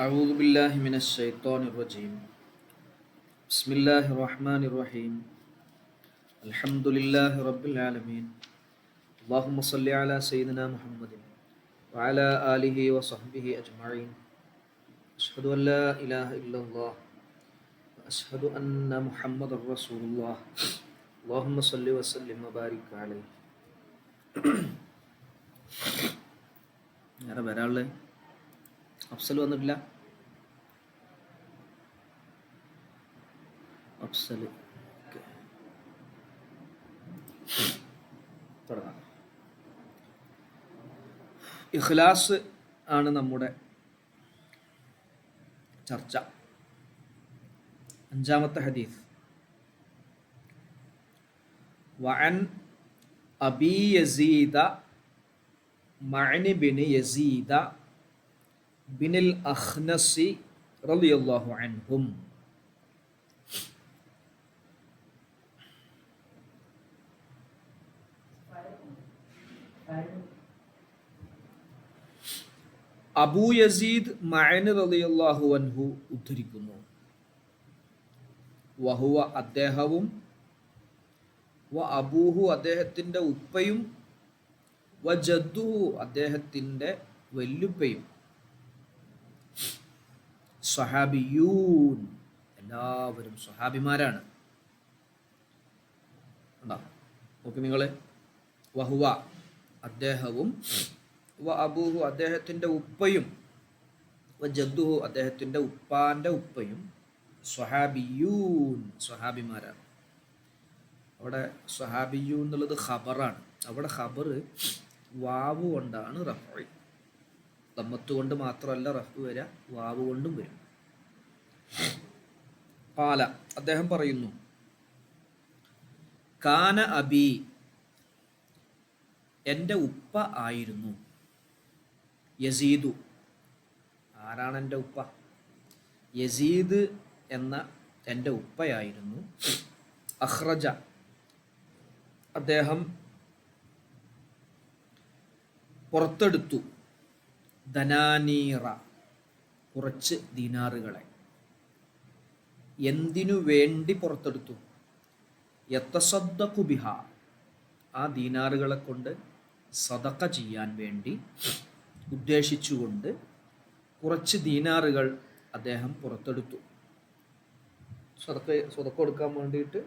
أعوذ بالله من الشيطان الرجيم. بسم الله الرحمن الرحيم. الحمد لله رب العالمين. اللهم صل على سيدنا محمد وعلى آله وصحبه أجمعين. أشهد أن لا إله إلا الله وأشهد أن محمد رسول الله. اللهم صل وسلم وبارك عليه. വേറെ വരാനുള്ളത് അഫ്സൽ വന്നിട്ടില്ല. അഫ്സൽ തുടങ്ങാം. ഇഖ്ലാസ് ആണ് നമ്മുടെ ചർച്ച. അഞ്ചാമത്തെ ഹദീസ്. വഅൻ അബി യസീദ മഅനി ബിൻ യസീദ ബിനിൽ അഖ്നസി റളിയല്ലാഹു അൻഹും അബൂ യസീദ് മഅനി റളിയല്ലാഹു അൻഹു ഉദ്ധരിക്കുന്നു. വഹുവ അദ്ദേഹവും വ അബൂഹു അദ്ദേഹത്തിൻ്റെ ഉപ്പയും വ ജദ്ദുഹു അദ്ദേഹത്തിൻ്റെ വല്യുപ്പയും സ്വഹാബിയൂൻ എല്ലാവരും സ്വഹാബിമാരാണ്. നോക്കി നിങ്ങൾ. വഹുവ അദ്ദേഹവും വ അബൂഹു അദ്ദേഹത്തിൻ്റെ ഉപ്പയും വ ജദ്ദുഹു അദ്ദേഹത്തിൻ്റെ ഉപ്പാൻ്റെ ഉപ്പയും സ്വഹാബിയൂൻ സ്വഹാബിമാരാണ്. അവിടെ സ്വഹാബിയൂൻ എന്നുള്ളത് ഖബറാണ്. അവിടെ ഖബർ വാവ് കൊണ്ടാണ് റഫ്ഉ. ദമ്മത്ത് കൊണ്ട് മാത്രമല്ല റഫ്ഉ വരിക, വാവ് കൊണ്ടും വരും. ഖാല അദ്ദേഹം പറയുന്നു, കാന അബി എൻ്റെ ഉപ്പ ആയിരുന്നു. യസീദു ആരാണ് എൻ്റെ ഉപ്പ? യസീദ് എന്ന എൻ്റെ ഉപ്പയായിരുന്നു. അഖ്റജ അദ്ദേഹം പുറത്തെടുത്തു. ധനാനീറ കുറച്ച് ദീനാറുകളെ. എന്തിനു വേണ്ടി പുറത്തെടുത്തു? യത്തസദ്ദഖു ബിഹ ആ ദീനാറുകളെ കൊണ്ട് സദഖ ചെയ്യാൻ വേണ്ടി ഉദ്ദേശിച്ചുകൊണ്ട് കുറച്ച് ദീനാറുകൾ അദ്ദേഹം പുറത്തെടുത്തു. സദഖ കൊടുക്കാൻ വേണ്ടിയിട്ട്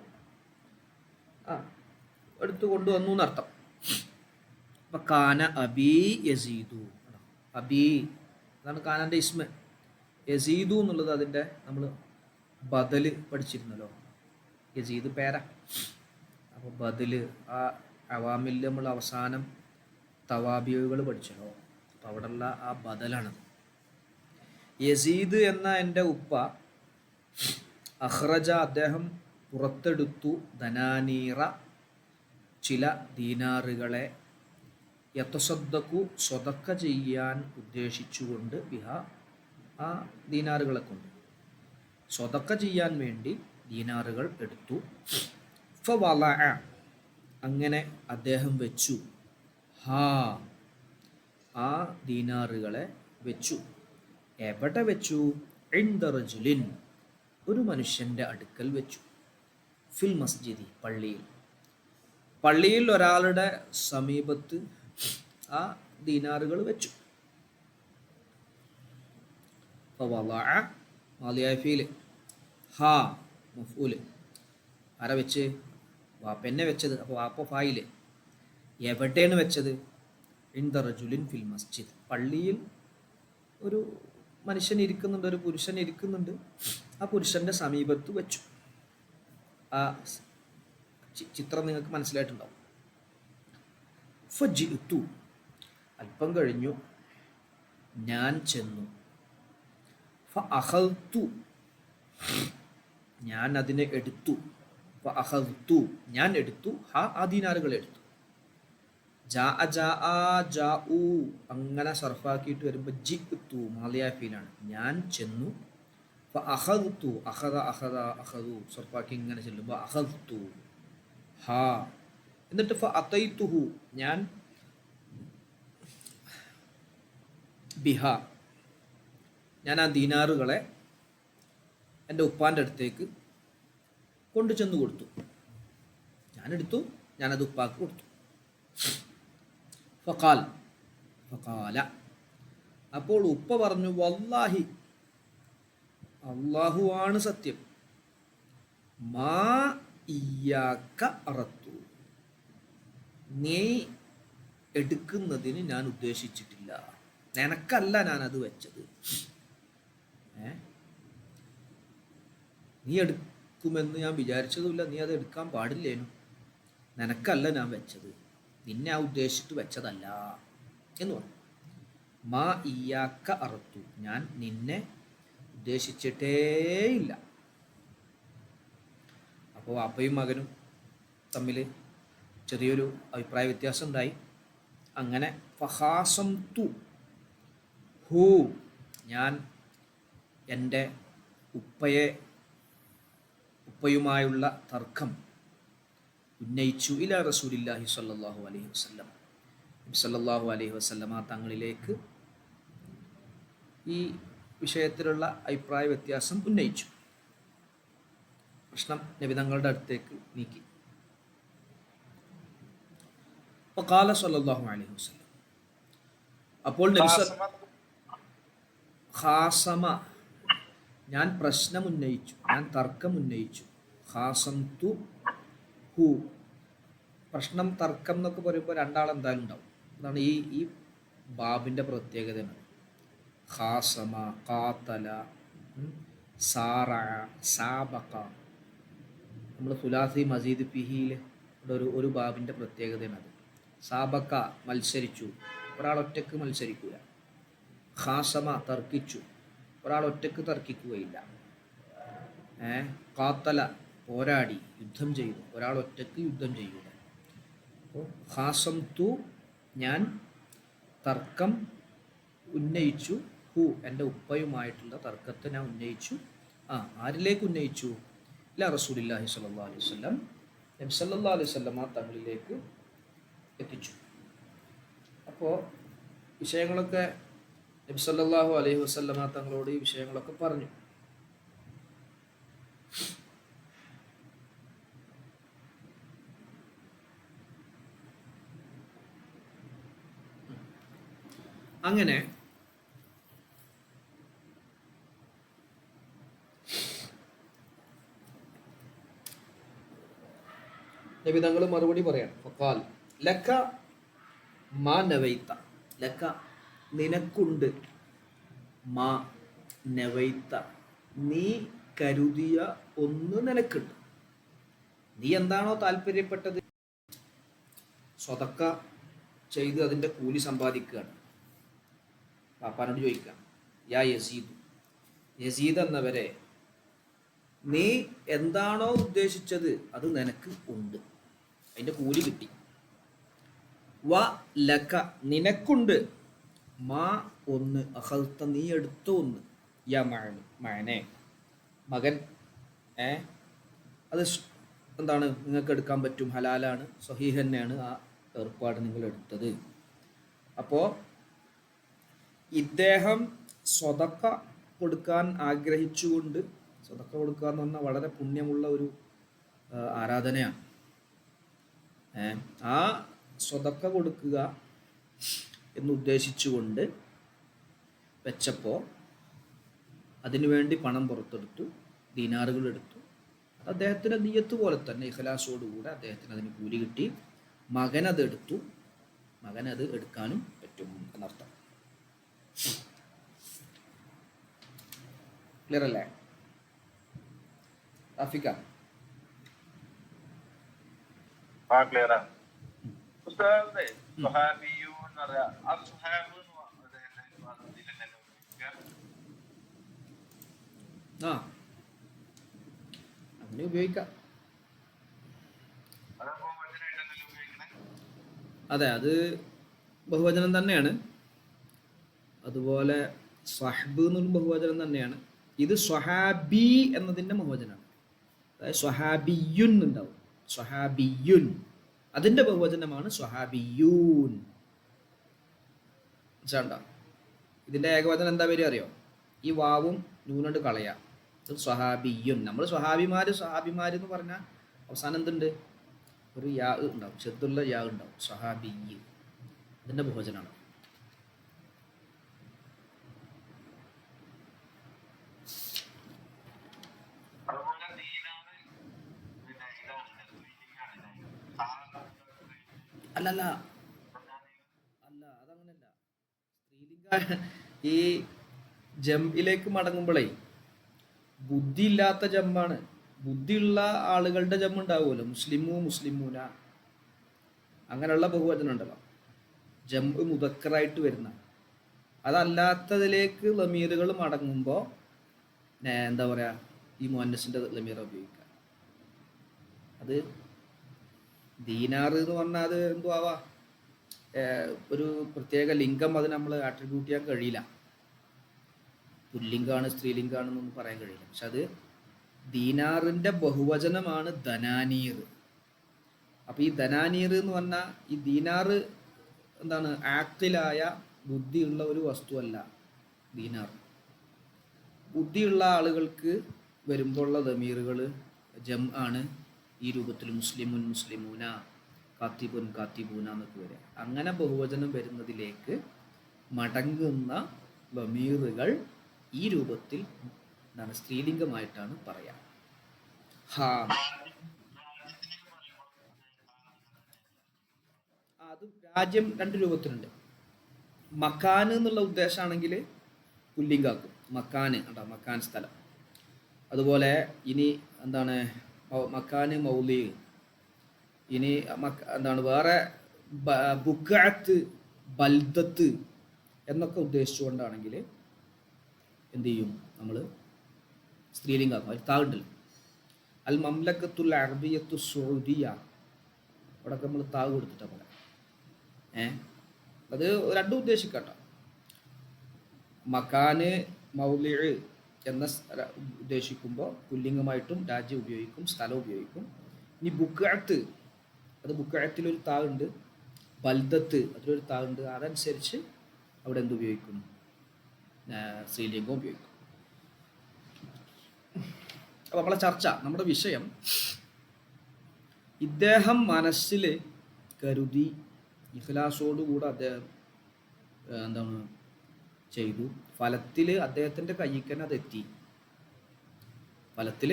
എടുത്തു കൊണ്ടുവന്നു എന്നർത്ഥം. അപ്പം കാന അബി യസീദു. അബി അതാണ് കാനൻ്റെ ഇസ്മ. യസീദു എന്നുള്ളത് അതിൻ്റെ നമ്മൾ ബദല് പഠിച്ചിരുന്നല്ലോ. യസീദ് പേര. അപ്പോൾ ബദല് ആ അവാമിൽ നമ്മൾ അവസാനം തവാബിയുകൾ പഠിച്ചല്ലോ. അപ്പോൾ അവിടെയുള്ള ആ ബദലാണ്. യസീദ് എന്ന എൻ്റെ ഉപ്പ അഖ്റജ അദ്ദേഹം പുറത്തെടുത്തു. ധനാനീറ ചില ദീനാറുകളെ. യത്തസദ്ദഖു സ്വതക്ക ചെയ്യാൻ ഉദ്ദേശിച്ചുകൊണ്ട് ബിഹ ആ ദീനാറുകളെ കൊണ്ട് സ്വതക്ക ചെയ്യാൻ വേണ്ടി ദീനാറുകൾ എടുത്തു. ഫവളഅ അങ്ങനെ അദ്ദേഹം വെച്ചു. ഹാ ആ ദീനാറുകളെ വെച്ചു. എവിടെ വെച്ചു? ഇൻദ റജുലിൻ ഒരു മനുഷ്യൻ്റെ അടുക്കൽ വെച്ചു. ഫിൽ മസ്ജിദി പള്ളിയിൽ. പള്ളിയിൽ ഒരാളുടെ സമീപത്ത് ആ ദീനാറുകൾ വെച്ചു. ഫവളഅ മാലിയായ ഫീല്. ഹാ മഫ്ഊല്. ആരാ വെച്ച്? വാപ്പന്നെ വെച്ചത്. അപ്പോൾ വാപ്പ ഫായില്. എവിടെയാണ് വെച്ചത്? ഇൻദ റജുലിൻ ഫിൽ മസ്ജിദ് പള്ളിയിൽ ഒരു മനുഷ്യൻ ഇരിക്കുന്നുണ്ട്, ഒരു പുരുഷൻ ഇരിക്കുന്നുണ്ട്. ആ പുരുഷൻ്റെ സമീപത്ത് വെച്ചു. ആ ചിത്രം നിങ്ങൾക്ക് മനസ്സിലായിട്ടുണ്ടാവും. ഫജിഅ്തു അല്പം കഴിഞ്ഞു ഞാൻ ചെന്നു. ഫഅഖദ്തു ഞാൻ അതിനെ എടുത്തു. ഫഅഖദ്തു ഞാൻ എടുത്തു. ആ ദീനാറുകൾ എടുത്തു. ജാഅ ജാഉ അങ്ങനെ സർഫാക്കിയിട്ട് വരുമ്പോൾ ജിഅ്തു മാലിയ ഫീലാണ്. ഞാൻ ചെന്നു. ഫഅഖദ്തു അഖദു സർഫാക്കി ഇങ്ങനെ ചെല്ലുമ്പോൾ അഖദ്തു ഹാ. എന്നിട്ട് ഫഅതൈതുഹു ഞാൻ ബിഹ ഞാൻ ആ ദീനാറുകളെ എൻ്റെ ഉപ്പാൻ്റെ അടുത്തേക്ക് കൊണ്ടു ചെന്ന് കൊടുത്തു. ഞാനെടുത്തു, ഞാനത് ഉപ്പാക്ക് കൊടുത്തു. ഫഖാൽ ഫഖാല, അപ്പോൾ ഉപ്പ പറഞ്ഞു, വല്ലാഹി, അള്ളാഹുവാണ് സത്യം, മാ ഇയ്യാക്ക അറത്തു, നീ എടുക്കുന്നതിന് ഞാൻ ഉദ്ദേശിച്ചിട്ടില്ല, നിനക്കല്ല ഞാനത് വെച്ചത്. നീ എടുക്കുമെന്ന് ഞാൻ വിചാരിച്ചതുമില്ല, നീ അത് എടുക്കാൻ പാടില്ലേനു, നിനക്കല്ല ഞാൻ വെച്ചത്, നിന്നെ ആ ഉദ്ദേശിച്ചിട്ട് വെച്ചതല്ല എന്ന് പറഞ്ഞു. മാ ഇയ്യാക്ക അറത്തു, ഞാൻ നിന്നെ ഉദ്ദേശിച്ചിട്ടേയില്ല. അപ്പോൾ അപ്പയും മകനും തമ്മിൽ ചെറിയൊരു അഭിപ്രായ വ്യത്യാസം ഉണ്ടായി. അങ്ങനെ ഫഹാസം തു ഹൂ, ഞാൻ എൻ്റെ ഉപ്പയുമായുള്ള തർക്കം ഉന്നയിച്ചു ഇലാ റസൂലില്ലാഹി സ്വല്ലല്ലാഹു അലൈഹി വസല്ലം, സല്ലല്ലാഹു അലൈഹി വസല്ലമ തങ്ങളിലേക്ക് ഈ വിഷയത്തിലുള്ള അഭിപ്രായ വ്യത്യാസം ഉന്നയിച്ചു. പ്രശ്നം നബി തങ്ങളുടെ അടുത്തേക്ക് നീക്കി. ഫഖാല സ്വല്ലല്ലാഹു അലൈഹി വസല്ലം, അപ്പോൾ ഖാസമ, ഞാൻ പ്രശ്നമുന്നയിച്ചു, ഞാൻ തർക്കമുന്നയിച്ചു. ഖാസംതു ഹു, പ്രശ്നം തർക്കം എന്നൊക്കെ പറയുമ്പോൾ രണ്ടാളെന്തായാലും ഉണ്ടാവും. അതാണ് ഈ ബാബിൻ്റെ പ്രത്യേകതയാണ്. ഖാസമ, ഖാതല, സാറഅ, സാബഖ, നമ്മൾ സുലാസി മസീദ് ഫിഹിയിൽ ഒരു ബാബിൻ്റെ പ്രത്യേകതയാണ് അത്. സാബക്ക, മത്സരിച്ചു, ഒരാൾ ഒറ്റക്ക് മത്സരിക്കുക. ഖാസമ, തർക്കിച്ചു, ഒരാൾ ഒറ്റക്ക് തർക്കിക്കുകയില്ല. ഖാത്തല, പോരാടി, യുദ്ധം ചെയ്തു, ഒരാൾ ഒറ്റക്ക് യുദ്ധം ചെയ്യുക. അപ്പോൾ ഖാസം തു, ഞാൻ തർക്കം ഉന്നയിച്ചു. ഹു, എൻ്റെ ഉപ്പയുമായിട്ടുള്ള തർക്കത്തെ ഞാൻ ഉന്നയിച്ചു. ആരിലേക്ക് ഉന്നയിച്ചു? ഇലാ റസൂലില്ലാഹി സ്വല്ലല്ലാഹു അലൈഹി വസല്ലം, നബി സല്ലല്ലാഹു അലൈഹി വസല്ലമ തങ്ങളിലേക്ക് എത്തിച്ചു. അപ്പോൾ വിഷയങ്ങളൊക്കെ നബി സല്ലല്ലാഹു അലൈഹി വസല്ലമ തങ്ങളോട് ഈ വിഷയങ്ങളൊക്കെ പറഞ്ഞു. അങ്ങനെ നബി തങ്ങൾ മറുപടി പറയാണ്. ഫഖാൽ ലക മാ നവൈത, ലക നിനക്കുണ്ട്, മാ നവൈത നീ കരുതിയ ഒന്ന് നിനക്കുണ്ട്. നീ എന്താണോ താല്പര്യപ്പെട്ടത് സ്വതക്ക ചെയ്ത് അതിൻ്റെ കൂലി സമ്പാദിക്കുകയാണ്. പാപ്പാനോട് ചോദിക്കാം, യാ യസീദ്, യസീദ് എന്നവരെ, നീ എന്താണോ ഉദ്ദേശിച്ചത് അത് നിനക്ക് ഉണ്ട്, അതിൻ്റെ കൂലി കിട്ടി. വ ലക നിനക്കുണ്ട്, മാ ഒന്ന്, അഖൽത്ത നീ എടുത്ത ഒന്ന്, യാ മഅനെ മകൻ, അത് എന്താണ് നിങ്ങൾക്ക് എടുക്കാൻ പറ്റും, ഹലാലാണ്, സഹീഹ് തന്നെയാണ് ആ ഏർപ്പാട് നിങ്ങൾ എടുത്തത്. അപ്പോൾ ഇദ്ദേഹം സ്വതക്ക കൊടുക്കാൻ ആഗ്രഹിച്ചുകൊണ്ട്, സ്വതക്ക കൊടുക്കുക എന്ന് പറഞ്ഞാൽ വളരെ പുണ്യമുള്ള ഒരു ആരാധനയാണ്. ആ സ്വതക്ക കൊടുക്കുക എന്നുദ്ദേശിച്ചുകൊണ്ട് വെച്ചപ്പോൾ അതിനുവേണ്ടി പണം പുറത്തെടുത്തു, ദീനാറുകൾ എടുത്തു. അദ്ദേഹത്തിൻ്റെ നിയ്യത്ത് പോലെ തന്നെ ഇഖ്ലാസോടുകൂടെ അദ്ദേഹത്തിന് അതിന് കൂലി കിട്ടി. മകനത് എടുത്തു, മകനത് എടുക്കാനും പറ്റും എന്നർത്ഥം. ക്ലിയർ അല്ലേ? റാഫിക്ക അങ്ങനെ ഉപയോഗിക്കാം. അതെ, അത് ബഹുവചനം തന്നെയാണ്. അതുപോലെ സ്വഹബ് എന്നുള്ള ബഹുവചനം തന്നെയാണ്. ഇത് സ്വഹാബി എന്നതിൻ്റെ ബഹുവചനമാണ്. അതായത് സ്വഹാബിയുൻ ഉണ്ടാവും, സ്വഹാബിയുൻ, അതിൻ്റെ ബഹുവചനമാണ് സ്വഹാബിയൂൻ. മനസ്സിലാണ്ട? ഇതിൻ്റെ ഏകവചനം എന്താ പേര് അറിയോ? ഈ വാവും നൂനോട് കളയാം. സ്വഹാബിയുൻ. നമ്മൾ സ്വഹാബിമാർ എന്ന് പറഞ്ഞാൽ അവസാനം എന്തുണ്ട്? ഒരു യാ ഉണ്ടാവും, ചെറുതുള്ള യാ ഉണ്ടാവും. സ്വഹാബിയ് ഇതിൻ്റെ ബഹുവചനാണ്. അല്ലല്ല അല്ല, അതങ്ങനല്ല. സ്ത്രീലിംഗ ഈ ജംഇലേക്ക് മടങ്ങുമ്പോഴേ ബുദ്ധിയില്ലാത്ത ജമ്മാണ്. ബുദ്ധിയുള്ള ആളുകളുടെ ജമ്മ് ഉണ്ടാവുമല്ലോ, മുസ്ലിമു മുസ്ലിമൂന, അങ്ങനെയുള്ള ബഹുവചനം ഉണ്ടല്ലോ, ജംഇ മുദക്കറായിട്ട് വരുന്ന. അതല്ലാത്തതിലേക്ക് ലമീറുകൾ മടങ്ങുമ്പോൾ എന്താ പറയുക, ഈ മുഅന്നസിൻ്റെ ലമീറ ഉപയോഗിക്കുക. അത് ദീനാർ എന്ന് പറഞ്ഞാൽ അത് എന്തോ ആവാ, ഒരു പ്രത്യേക ലിംഗം അത് നമ്മൾ ആട്രിബ്യൂട്ട് ചെയ്യാൻ കഴിയില്ല. പുല്ലിംഗാണ് സ്ത്രീലിംഗാണെന്നൊന്നും പറയാൻ കഴിയില്ല. പക്ഷെ അത് ദീനാറിൻ്റെ ബഹുവചനമാണ് ധനാനീർ. അപ്പോൾ ഈ ധനാനീർ എന്ന് പറഞ്ഞാൽ ഈ ദീനാറ് എന്താണ്, ആക്റ്റിലായ ബുദ്ധിയുള്ള ഒരു വസ്തുവല്ല ദീനാർ. ബുദ്ധിയുള്ള ആളുകൾക്ക് വരുമ്പോഴുള്ള ദമീറുകൾ ജം ആണ് ഈ രൂപത്തിൽ. മുസ്ലിമുൻ മുസ്ലിമൂന, കാത്തിബുൻ കാത്തിബൂന എന്നൊക്കെ വരിക. അങ്ങനെ ബഹുവചനം വരുന്നതിലേക്ക് മടങ്ങുന്ന ദമീറുകൾ ഈ രൂപത്തിൽ എന്താണ്, സ്ത്രീലിംഗമായിട്ടാണ് പറയാം. അത് രാജ്യം രണ്ട് രൂപത്തിലുണ്ട്. മക്കാന് എന്നുള്ള ഉദ്ദേശമാണെങ്കിൽ പുല്ലിംഗാക്കും. മക്കാന് ഉണ്ടാവും, മക്കാൻ സ്ഥലം. അതുപോലെ ഇനി എന്താണ്, മക്കാന് മൗലി. ഇനി എന്താണ് വേറെ ബുക്കാത്ത് ബൽദത്ത് എന്നൊക്കെ ഉദ്ദേശിച്ചുകൊണ്ടാണെങ്കിൽ എന്ത് ചെയ്യും, നമ്മൾ സ്ത്രീലിംഗാക്കും. അതിൽ താവുണ്ടല്ലോ, അൽ മംലക്കത്തുൽ അറബിയത്തു സൗദിയ, അവിടെയൊക്കെ നമ്മൾ താവ് കൊടുത്തിട്ടാണ് പറയാം. അത് രണ്ടും ഉദ്ദേശിക്കട്ടോ. മക്കാന് മൗലി എന്ന ഉദ്ദേശിക്കുമ്പോൾ പുല്ലിംഗമായിട്ടും രാജ്യം ഉപയോഗിക്കും, സ്ഥലം ഉപയോഗിക്കും. ഇനി ബുക്കാത്ത്, അത് ബുക്കാത്തിലൊരു താവുണ്ട്, ബൽദത്ത് അതിലൊരു താവുണ്ട്. അതനുസരിച്ച് അവിടെ എന്തുപയോഗിക്കും, സ്ത്രീലിംഗം ഉപയോഗിക്കും. അപ്പോൾ നമ്മളെ ചർച്ച, നമ്മുടെ വിഷയം, ഇദ്ദേഹം മനസ്സിൽ കരുതി ഇഖ്ലാസോടുകൂടെ അദ്ദേഹം എന്താണ് ചെയ്തു. ഫലത്തിൽ അദ്ദേഹത്തിൻ്റെ കയ്യിക്കന്നെ അതെത്തി. ഫലത്തിൽ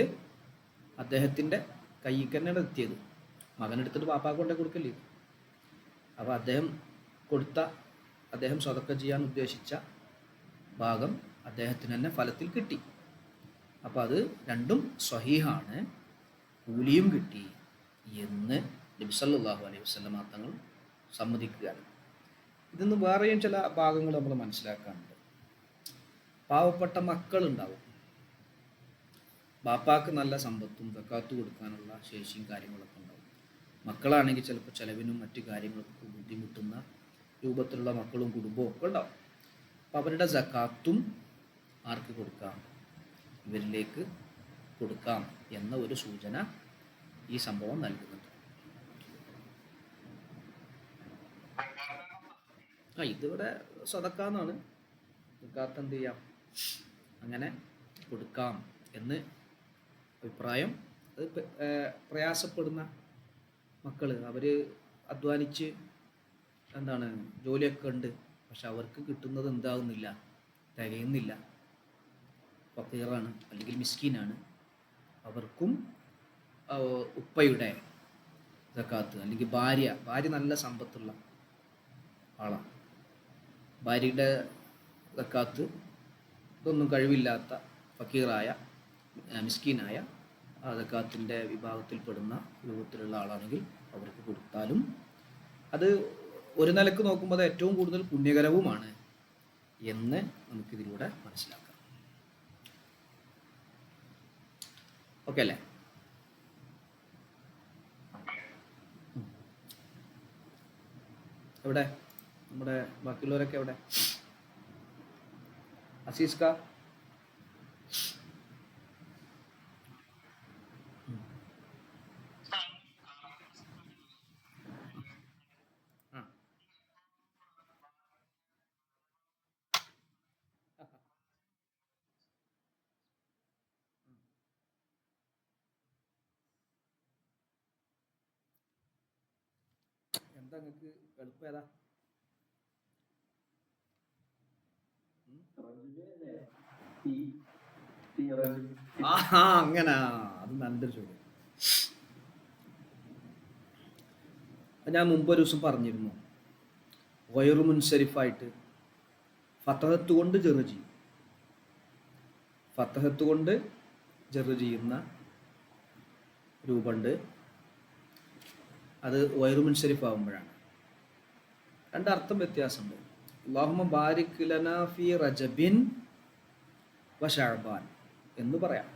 അദ്ദേഹത്തിൻ്റെ കയ്യിക്കന്നെയാണ് എത്തിയത്. മകനെടുത്തിട്ട് പാപ്പാക്ക് കൊണ്ടേ കൊടുക്കല്ലേ. അപ്പോൾ അദ്ദേഹം സ്വതക്ക ചെയ്യാൻ ഉദ്ദേശിച്ച ഭാഗം അദ്ദേഹത്തിന് തന്നെ ഫലത്തിൽ കിട്ടി. അപ്പോൾ അത് രണ്ടും സ്വഹീഹാണ്, കൂലിയും കിട്ടി എന്ന് നബി സല്ലല്ലാഹു അലൈഹി വസല്ലം തങ്ങൾ സമ്മതിക്കുകയാണ്. ഇതിന്ന് വേറെയും ചില ഭാഗങ്ങൾ നമ്മൾ മനസ്സിലാക്കാനുണ്ട്. പാവപ്പെട്ട മക്കളുണ്ടാവും, ബാപ്പാക്ക് നല്ല സമ്പത്തും സക്കാത്ത് കൊടുക്കാനുള്ള ശേഷിയും കാര്യങ്ങളൊക്കെ ഉണ്ടാവും. മക്കളാണെങ്കിൽ ചിലപ്പോൾ ചിലവിനും മറ്റു കാര്യങ്ങൾക്കും ബുദ്ധിമുട്ടുന്ന രൂപത്തിലുള്ള മക്കളും കുടുംബവും ഒക്കെ ഉണ്ടാവും. അപ്പോൾ അവരുടെ സക്കാത്തും ആർക്ക് കൊടുക്കാം, ഇവരിലേക്ക് കൊടുക്കാം എന്ന ഒരു സൂചന ഈ സംഭവം നൽകുന്നുണ്ട്. ഇതിവിടെ സദക്കാന്നാണ്. സക്കാത്ത് എന്ത് ചെയ്യാം, അങ്ങനെ കൊടുക്കാം എന്ന് അഭിപ്രായം. അത് പ്രയാസപ്പെടുന്ന മക്കൾ, അവർ അധ്വാനിച്ച് എന്താണ് ജോലിയൊക്കെ ഉണ്ട്, പക്ഷെ അവർക്ക് കിട്ടുന്നത് എന്താകുന്നില്ല, തികയുന്നില്ല, ഫക്കീറാണ് അല്ലെങ്കിൽ മിസ്കീനാണ്. അവർക്കും ഉപ്പയുടെ സക്കാത്ത്, അല്ലെങ്കിൽ ഭാര്യ നല്ല സമ്പത്തുള്ള ആളാണ്, ഭാര്യയുടെ സക്കാത്ത് ഇതൊന്നും കഴിവില്ലാത്ത ഫക്കീറായ മിസ്കീനായ ആ സക്കാത്തിൻ്റെ വിഭാഗത്തിൽപ്പെടുന്ന രൂപത്തിലുള്ള ആളാണെങ്കിൽ അവർക്ക് കൊടുത്താലും അത് ഒരു നിലക്ക് നോക്കുമ്പോൾ അത് ഏറ്റവും കൂടുതൽ പുണ്യകരവുമാണ് എന്ന് നമുക്കിതിലൂടെ മനസ്സിലാക്കാം. ഓക്കെ അല്ലേ? എവിടെ നമ്മുടെ ബാക്കിയുള്ളവരൊക്കെ എവിടെ? അസീസ്ക, എന്താ നിങ്ങൾക്ക് എളുപ്പം ഏതാ? അങ്ങനെ അത് നല്ലൊരു ചോദ്യം. ഞാൻ മുമ്പൊരു ദിവസം പറഞ്ഞിരുന്നു, വയറു മുൻസരിഫായിട്ട് ഫത്തഹത്ത് കൊണ്ട് ചെറു ചെയ്യും, ഫത്തഹത്ത് കൊണ്ട് ചെറു ചെയ്യുന്ന രൂപമുണ്ട്. അത് വയറു മുൻസരിഫ് ആകുമ്പോഴാണ്. രണ്ടർത്ഥം വ്യത്യാസമുണ്ട്. അല്ലാഹുമ്മ ബാരിക് ലനാ ഫീ റജബിൻ വ ശഅബാൻ എന്ന് പറയാം.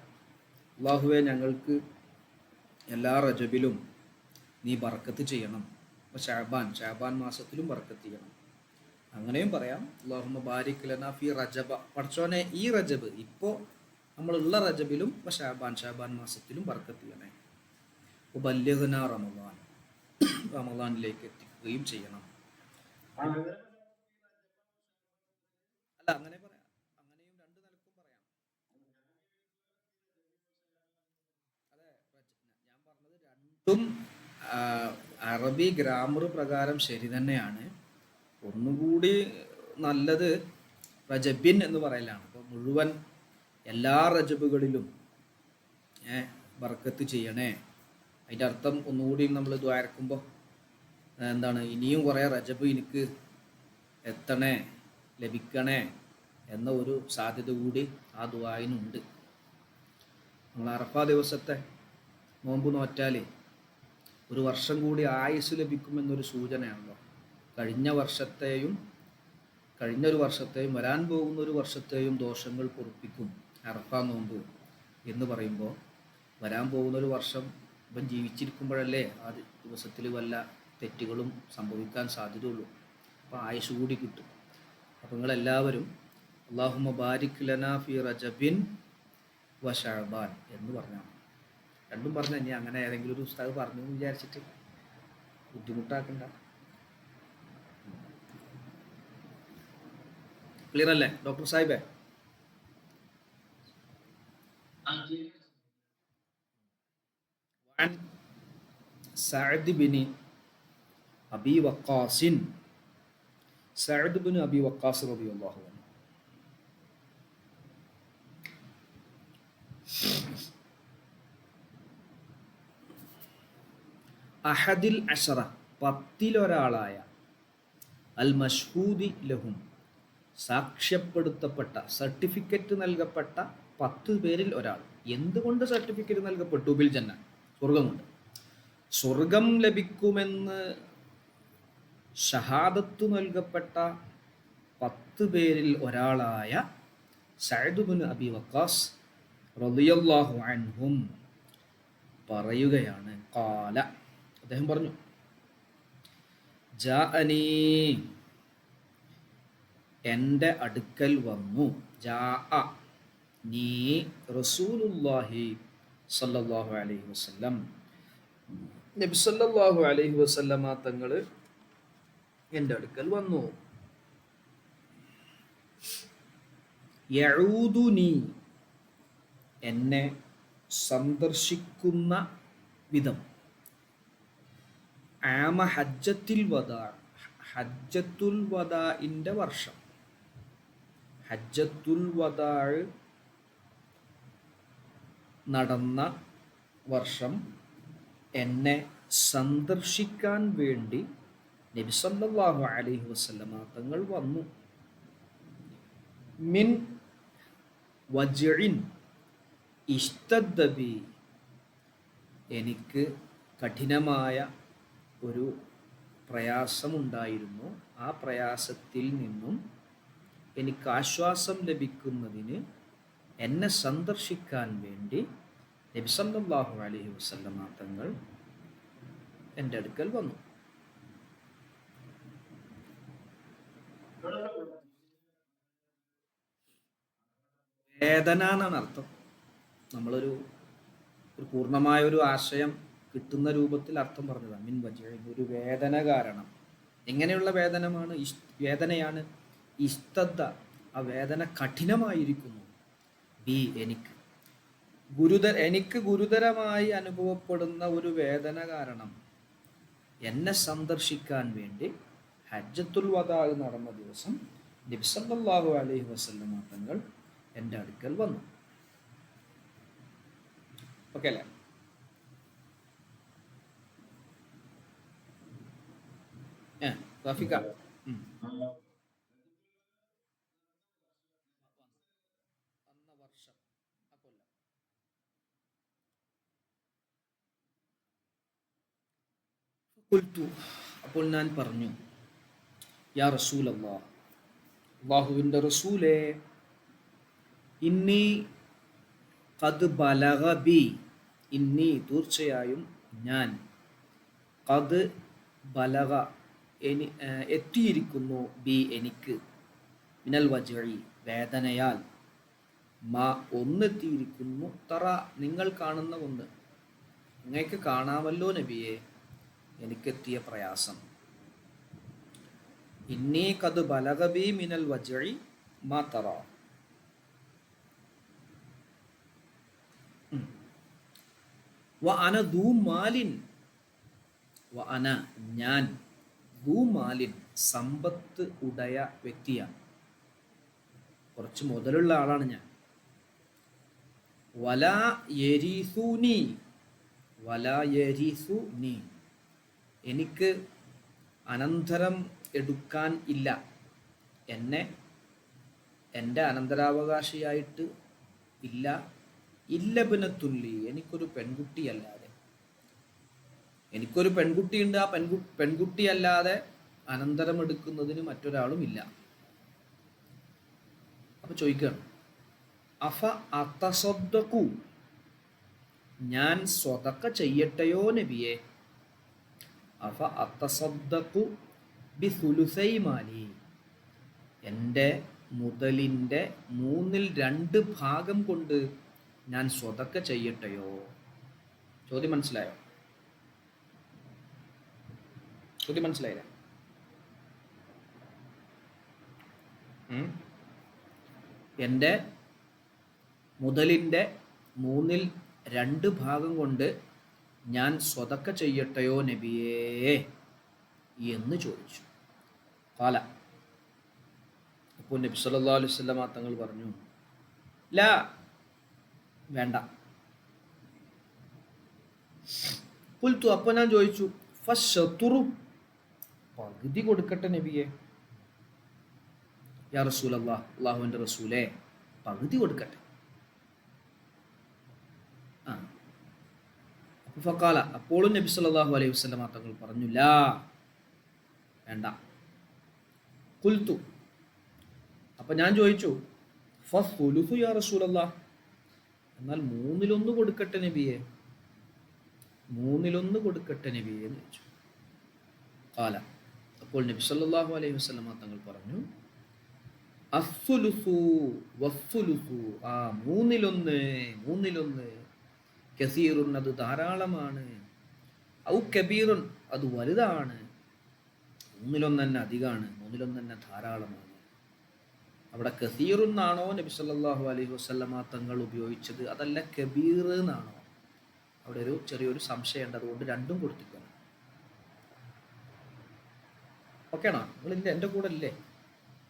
അല്ലാഹുവേ, ഞങ്ങൾക്ക് എല്ലാ റജബിലും നീ ബർക്കത്ത് ചെയ്യണം, ഷഅബാൻ മാസത്തിലും ബർക്കത്ത് ചെയ്യണം, അങ്ങനെയും പറയാം. അല്ലാഹുമ്മ ബാരിക് ലനാ ഫീ റജബ, പടച്ചോനെ ഈ റജബ്, ഇപ്പോൾ നമ്മളുള്ള റജബിലും ഷഅബാൻ മാസത്തിലും ബർക്കത്ത് ചെയ്യണേ. ബല്ലിഗ്നാ റമളാൻ, റമളാനിലേക്ക് എത്തിക്കുകയും ചെയ്യണം. അല്ല, അങ്ങനെ പറയാം, അങ്ങനെയും രണ്ട് നിലക്കും പറയാം. അതെ, ഞാൻ പറഞ്ഞത് രണ്ടും അറബി ഗ്രാമർ പ്രകാരം ശരി തന്നെയാണ്. ഒന്നുകൂടി നല്ലത് റജബിൻ എന്ന് പറയലാണ്. അപ്പോൾ മുഴുവൻ എല്ലാ റജബുകളിലും ബർക്കത്ത് ചെയ്യണേ, അതിൻ്റെ അർത്ഥം ഒന്നുകൂടി നമ്മൾ ദ്വാരക്കുമ്പോൾ എന്താണ്, ഇനിയും കുറേ റജബ് എനിക്ക് എത്തണേ, ലഭിക്കണേ എന്ന ഒരു സാധ്യത കൂടി ആ ദുആയിനുണ്ട്. നമ്മൾ അറഫ ദിവസത്തെ നോമ്പ് നോറ്റാൽ ഒരു വർഷം കൂടി ആയുസ് ലഭിക്കുമെന്നൊരു സൂചനയാണല്ലോ. കഴിഞ്ഞൊരു വർഷത്തെയും വരാൻ പോകുന്ന ഒരു വർഷത്തെയും ദോഷങ്ങൾ പൊറുപ്പിക്കും അറഫ നോമ്പ് എന്ന് പറയുമ്പോൾ, വരാൻ പോകുന്നൊരു വർഷം ഇപ്പം ജീവിച്ചിരിക്കുമ്പോഴല്ലേ ആ ദിവസത്തിൽ വല്ല തെറ്റുകളും സംഭവിക്കാൻ സാധ്യതയുള്ളൂ. അപ്പോൾ ആയുസ് കൂടി കിട്ടും. അപ്പോൾ നിങ്ങളെല്ലാവരും അല്ലാഹുമ്മ ബാരിക് ലനാ ഫീ റജബിൻ വ ശഅബാൻ എന്ന് പറഞ്ഞാൽ, രണ്ടും പറഞ്ഞാൽ ഇനി അങ്ങനെ ഏതെങ്കിലും ഒരു ഉസ്താദ് പറഞ്ഞു എന്ന് വിചാരിച്ചിട്ട് ബുദ്ധിമുട്ടാക്കണ്ട. ക്ലിയർ അല്ലേ ഡോക്ടർ സാഹിബേ? وعن سعد بن أبي وقاص سعد بن أبي وقاص رضي الله عنه അഹദിൽ അശറ, 10 അൽ മഷ്ഹൂദി ലഹും, സാക്ഷ്യപ്പെടുത്തപ്പെട്ട, സർട്ടിഫിക്കറ്റ് നൽകപ്പെട്ട 10 പേരിൽ ഒരാൾ. എന്തുകൊണ്ട് സർട്ടിഫിക്കറ്റ് നൽകപ്പെട്ടു? ബിൽ ജന്ന, സ്വർഗം കൊണ്ട്. സ്വർഗം ലഭിക്കുമെന്ന് ഷഹാദത്ത് നൽകപ്പെട്ട 10 പേരിൽ ഒരാളായ സഅദ് ബിൻ അബി വഖാസ് റളിയല്ലാഹു അൻഹും പറയുകയാണ്. ഖാല, അദ്ദേഹം പറഞ്ഞു, ജാഅനീ, എൻ്റെ അടുക്കൽ വന്നു, ജാഅ നീ റസൂലുള്ളാഹി സല്ലല്ലാഹു അലൈഹി വസല്ലം, നബി സല്ലല്ലാഹു അലൈഹി വസല്ലമ തങ്ങൾ എൻ്റെ അടുക്കൽ വന്നു. യഊദുനി, എന്നെ സന്ദർശിക്കുന്ന വിധം. ആമ ഹജ്ജത്തുൽ വദാ, ഹജ്ജത്തുൽ വദാഇൻ്റെ വർഷം, ഹജ്ജത്തുൽ വദാ നടന്ന വർഷം എന്നെ സന്ദർശിക്കാൻ വേണ്ടി നബി സല്ലല്ലാഹു അലൈഹി വസല്ലമ തങ്ങൾ വന്നു. മിൻ വജ്ഇൻ ഇഷ്തദ്ദ ബി, എനിക്ക് കഠിനമായ ഒരു പ്രയാസമുണ്ടായിരുന്നു. ആ പ്രയാസത്തിൽ നിന്നും എനിക്ക് ആശ്വാസം ലഭിക്കുന്നതിന് എന്നെ സന്ദർശിക്കാൻ വേണ്ടി നബി സല്ലല്ലാഹു അലൈഹി വസല്ലമ തങ്ങൾ എൻ്റെ അടുക്കൽ വന്നു. വേദന എന്നാണ് അർത്ഥം. നമ്മളൊരു പൂർണ്ണമായ ഒരു ആശയം കിട്ടുന്ന രൂപത്തിൽ അർത്ഥം പറഞ്ഞതാണ്. മിൻ വജ്ഇൻ, ഒരു വേദന കാരണം. എങ്ങനെയുള്ള വേദനയാണ്? ഇസ്തദ്ദ, ആ വേദന കഠിനമായിരിക്കുന്നു. ബി, എനിക്ക് ഗുരുതരമായി അനുഭവപ്പെടുന്ന ഒരു വേദന കാരണം എന്നെ സന്ദർശിക്കാൻ വേണ്ടി ഹജ്ജത്തുൽ വദാ നടന്ന ദിവസം നബി സല്ലല്ലാഹു അലൈഹി വസല്ലമ തങ്ങൾ എൻ്റെ അടുക്കൽ വന്നു. ഓക്കെ അല്ലേ? റാഫിക്ക വന്ന വർഷം ആ കൊല്ലം. ഖുൽതു, അപ്പോൾ ഞാൻ പറഞ്ഞു, യാ റസൂലല്ലാഹ്, അല്ലാഹുവിൻ്റെ റസൂലേ, ഇന്നി ഖദ് ബലഗ ബി, ഇന്നി തീർച്ചയായും ഞാൻ, ഖദ് ബലഗ എത്തിയിരിക്കുന്നു, ബി എനിക്ക്, മിനൽ വജ്ഇ വേദനയാൽ, മാ ഒന്നെത്തിയിരിക്കുന്നു, തറ നിങ്ങൾ കാണുന്ന ഒന്ന്, നിങ്ങൾക്ക് കാണാമല്ലോ നബിയെ എനിക്കെത്തിയ പ്രയാസം. ഇന്നി ഖദ് ബലഗ ബി മിനൽ വജ്ഇ മാ തറ. വ അന ദൂ മാലിൻ, വ അന ഞാൻ, ദൂ മാലിൻ സമ്പത്ത് ഉടയ വ്യക്തിയാണ്, കുറച്ച് മുതലുള്ള ആളാണ് ഞാൻ. വലാ യരീസുനി, വലാ യരീസുനി എനിക്ക് അനന്തരം എടുക്കാൻ ഇല്ല, എന്നെ എൻ്റെ അനന്തരാവകാശിയായിട്ട് ഇല്ല, ഇല്ലബിനത്തുല്ലി എനിക്കൊരു പെൺകുട്ടിയല്ലാതെ, എനിക്കൊരു പെൺകുട്ടിയുണ്ട്, ആ പെൺകുട്ടിയല്ലാതെ അനന്തരം എടുക്കുന്നതിന് മറ്റൊരാളും ഇല്ല. അപ്പൊ ചോദിക്കുകയാണ്, അഫ അത്തസദ്ദഖു, ഞാൻ സ്വതക്ക ചെയ്യട്ടെയോ നബിയെ, അഫ അത്തസദ്ദഖു ബിസുലുസൈ മാലി, എൻ്റെ മുതലിൻ്റെ 2/3 കൊണ്ട് ഞാൻ സ്വതക്ക ചെയ്യട്ടെയോ? ചോദ്യം മനസ്സിലായോ? ചോദ്യം മനസ്സിലായില്ലേ? എൻ്റെ മുതലിൻ്റെ 2/3 കൊണ്ട് ഞാൻ സ്വതക്ക ചെയ്യട്ടെയോ നബിയേ എന്ന് ചോദിച്ചു. ഖാല, അപ്പോൾ നബി സല്ലല്ലാഹു അലൈഹി വസല്ലമ തങ്ങൾ പറഞ്ഞു, ലാ വേണ്ട. ഖുൽതു, അപ്പോൾ ഞാൻ ചോദിച്ചു, ഫശതുറു പകുതി കൊടുക്കട്ടെ നബിയെ. യാ റസൂലല്ലാഹ്, അല്ലാഹുവിൻ്റെ റസൂലേ പകുതി കൊടുക്കട്ടെ. ഫഖാല, അപ്പോഴും നബി സല്ലല്ലാഹു അലൈഹി വസല്ലമ തങ്ങൾ പറഞ്ഞു, ലാ വേണ്ട. ഖുൽതു, അപ്പം ഞാൻ ചോദിച്ചു, ഫസുലുസു യാ റസൂലല്ലാഹ്, എന്നാൽ 1/3 കൊടുക്കട്ടെ നബിയെ, 1/3 കൊടുക്കട്ടെ നബിയെ എന്ന് ചോദിച്ചു. ഖാല, അപ്പോൾ നബി സല്ലല്ലാഹു അലൈഹി വസല്ലമ തങ്ങൾ പറഞ്ഞു, അസ്സുലുസു വസ്സുലുസു, ആ 1/3 കസീറുൻ അത് ധാരാളമാണ്, ഔ കബീറുൻ അത് വലുതാണ്, 1/1 തന്നെ അധികമാണ്, 1/1 തന്നെ ധാരാളമാണ്. അവിടെ കസീറുൻ എന്നാണോ നബി സല്ലല്ലാഹു അലൈഹി വസല്ലമ തങ്ങൾ ഉപയോഗിച്ചത്, അതല്ല കബീർ എന്നാണോ? അവിടെ ഒരു ചെറിയൊരു സംശയമുണ്ട്, അതുകൊണ്ട് രണ്ടും കൊടുത്തിരിക്കണം. ഓക്കെ ആണോ? നിങ്ങളില്ലേ, എൻ്റെ കൂടെ ഇല്ലേ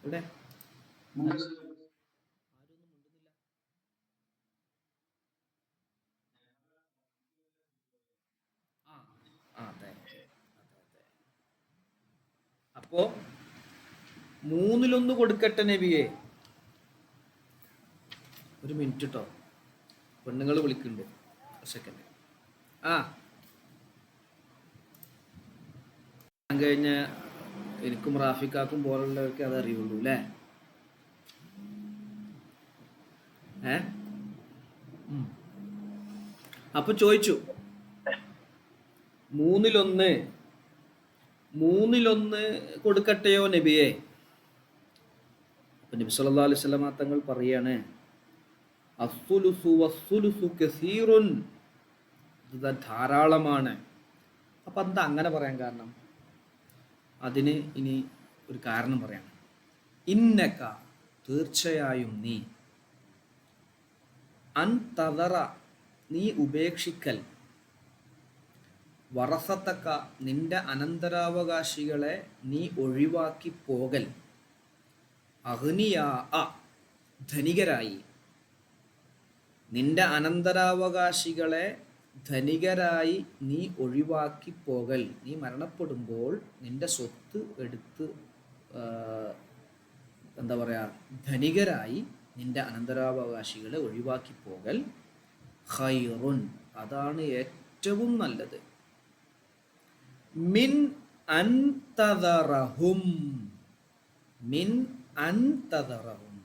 ഇവിടെ? അതെ. അപ്പോ 1/3 കൊടുക്കട്ടെ നബിയെ. ഒരു മിനിറ്റ് കേട്ടോ, പെണ്ണുങ്ങൾ വിളിക്കുന്നുണ്ട്, സെക്കൻഡ്. കഴിഞ്ഞ എനിക്കും റാഫിക്കാക്കും പോലുള്ളവർക്ക് അത് അറിയുള്ളൂ അല്ലേ? അപ്പൊ ചോദിച്ചു, 1/3 കൊടുക്കട്ടെയോ നബിയെ? അപ്പൊ നബി സല്ലല്ലാഹു അലൈഹി വസല്ലം തങ്ങൾ പറയാണ്, അസ്സുലുസു വസ്സുലുസു കസീറുൻ, ഇത് ധാരാളമാണ്. അപ്പൊ എന്താ അങ്ങനെ പറയാൻ കാരണം? അതിന് ഇനി ഒരു കാരണം പറയാണ്. ഇന്നക തീർച്ചയായും നീ, അൻതദറ നീ ഉപേക്ഷിക്കൽ, വറസത്തക്ക നിന്റെ അനന്തരാവകാശികളെ നീ ഒഴിവാക്കി പോകൽ, അഗ്നിയാ ധനികരായി, നിന്റെ അനന്തരാവകാശികളെ ധനികരായി നീ ഒഴിവാക്കി പോകൽ, നീ മരണപ്പെടുമ്പോൾ നിന്റെ സ്വത്ത് എടുത്ത് എന്താ പറയുക, ധനികരായി നിന്റെ അനന്തരാവകാശികളെ ഒഴിവാക്കി പോകൽ ഖൈറുൻ, അതാണ് ഏറ്റവും നല്ലത്. മിൻ അൻതദറഹും, മിൻ അൻതദറഹും,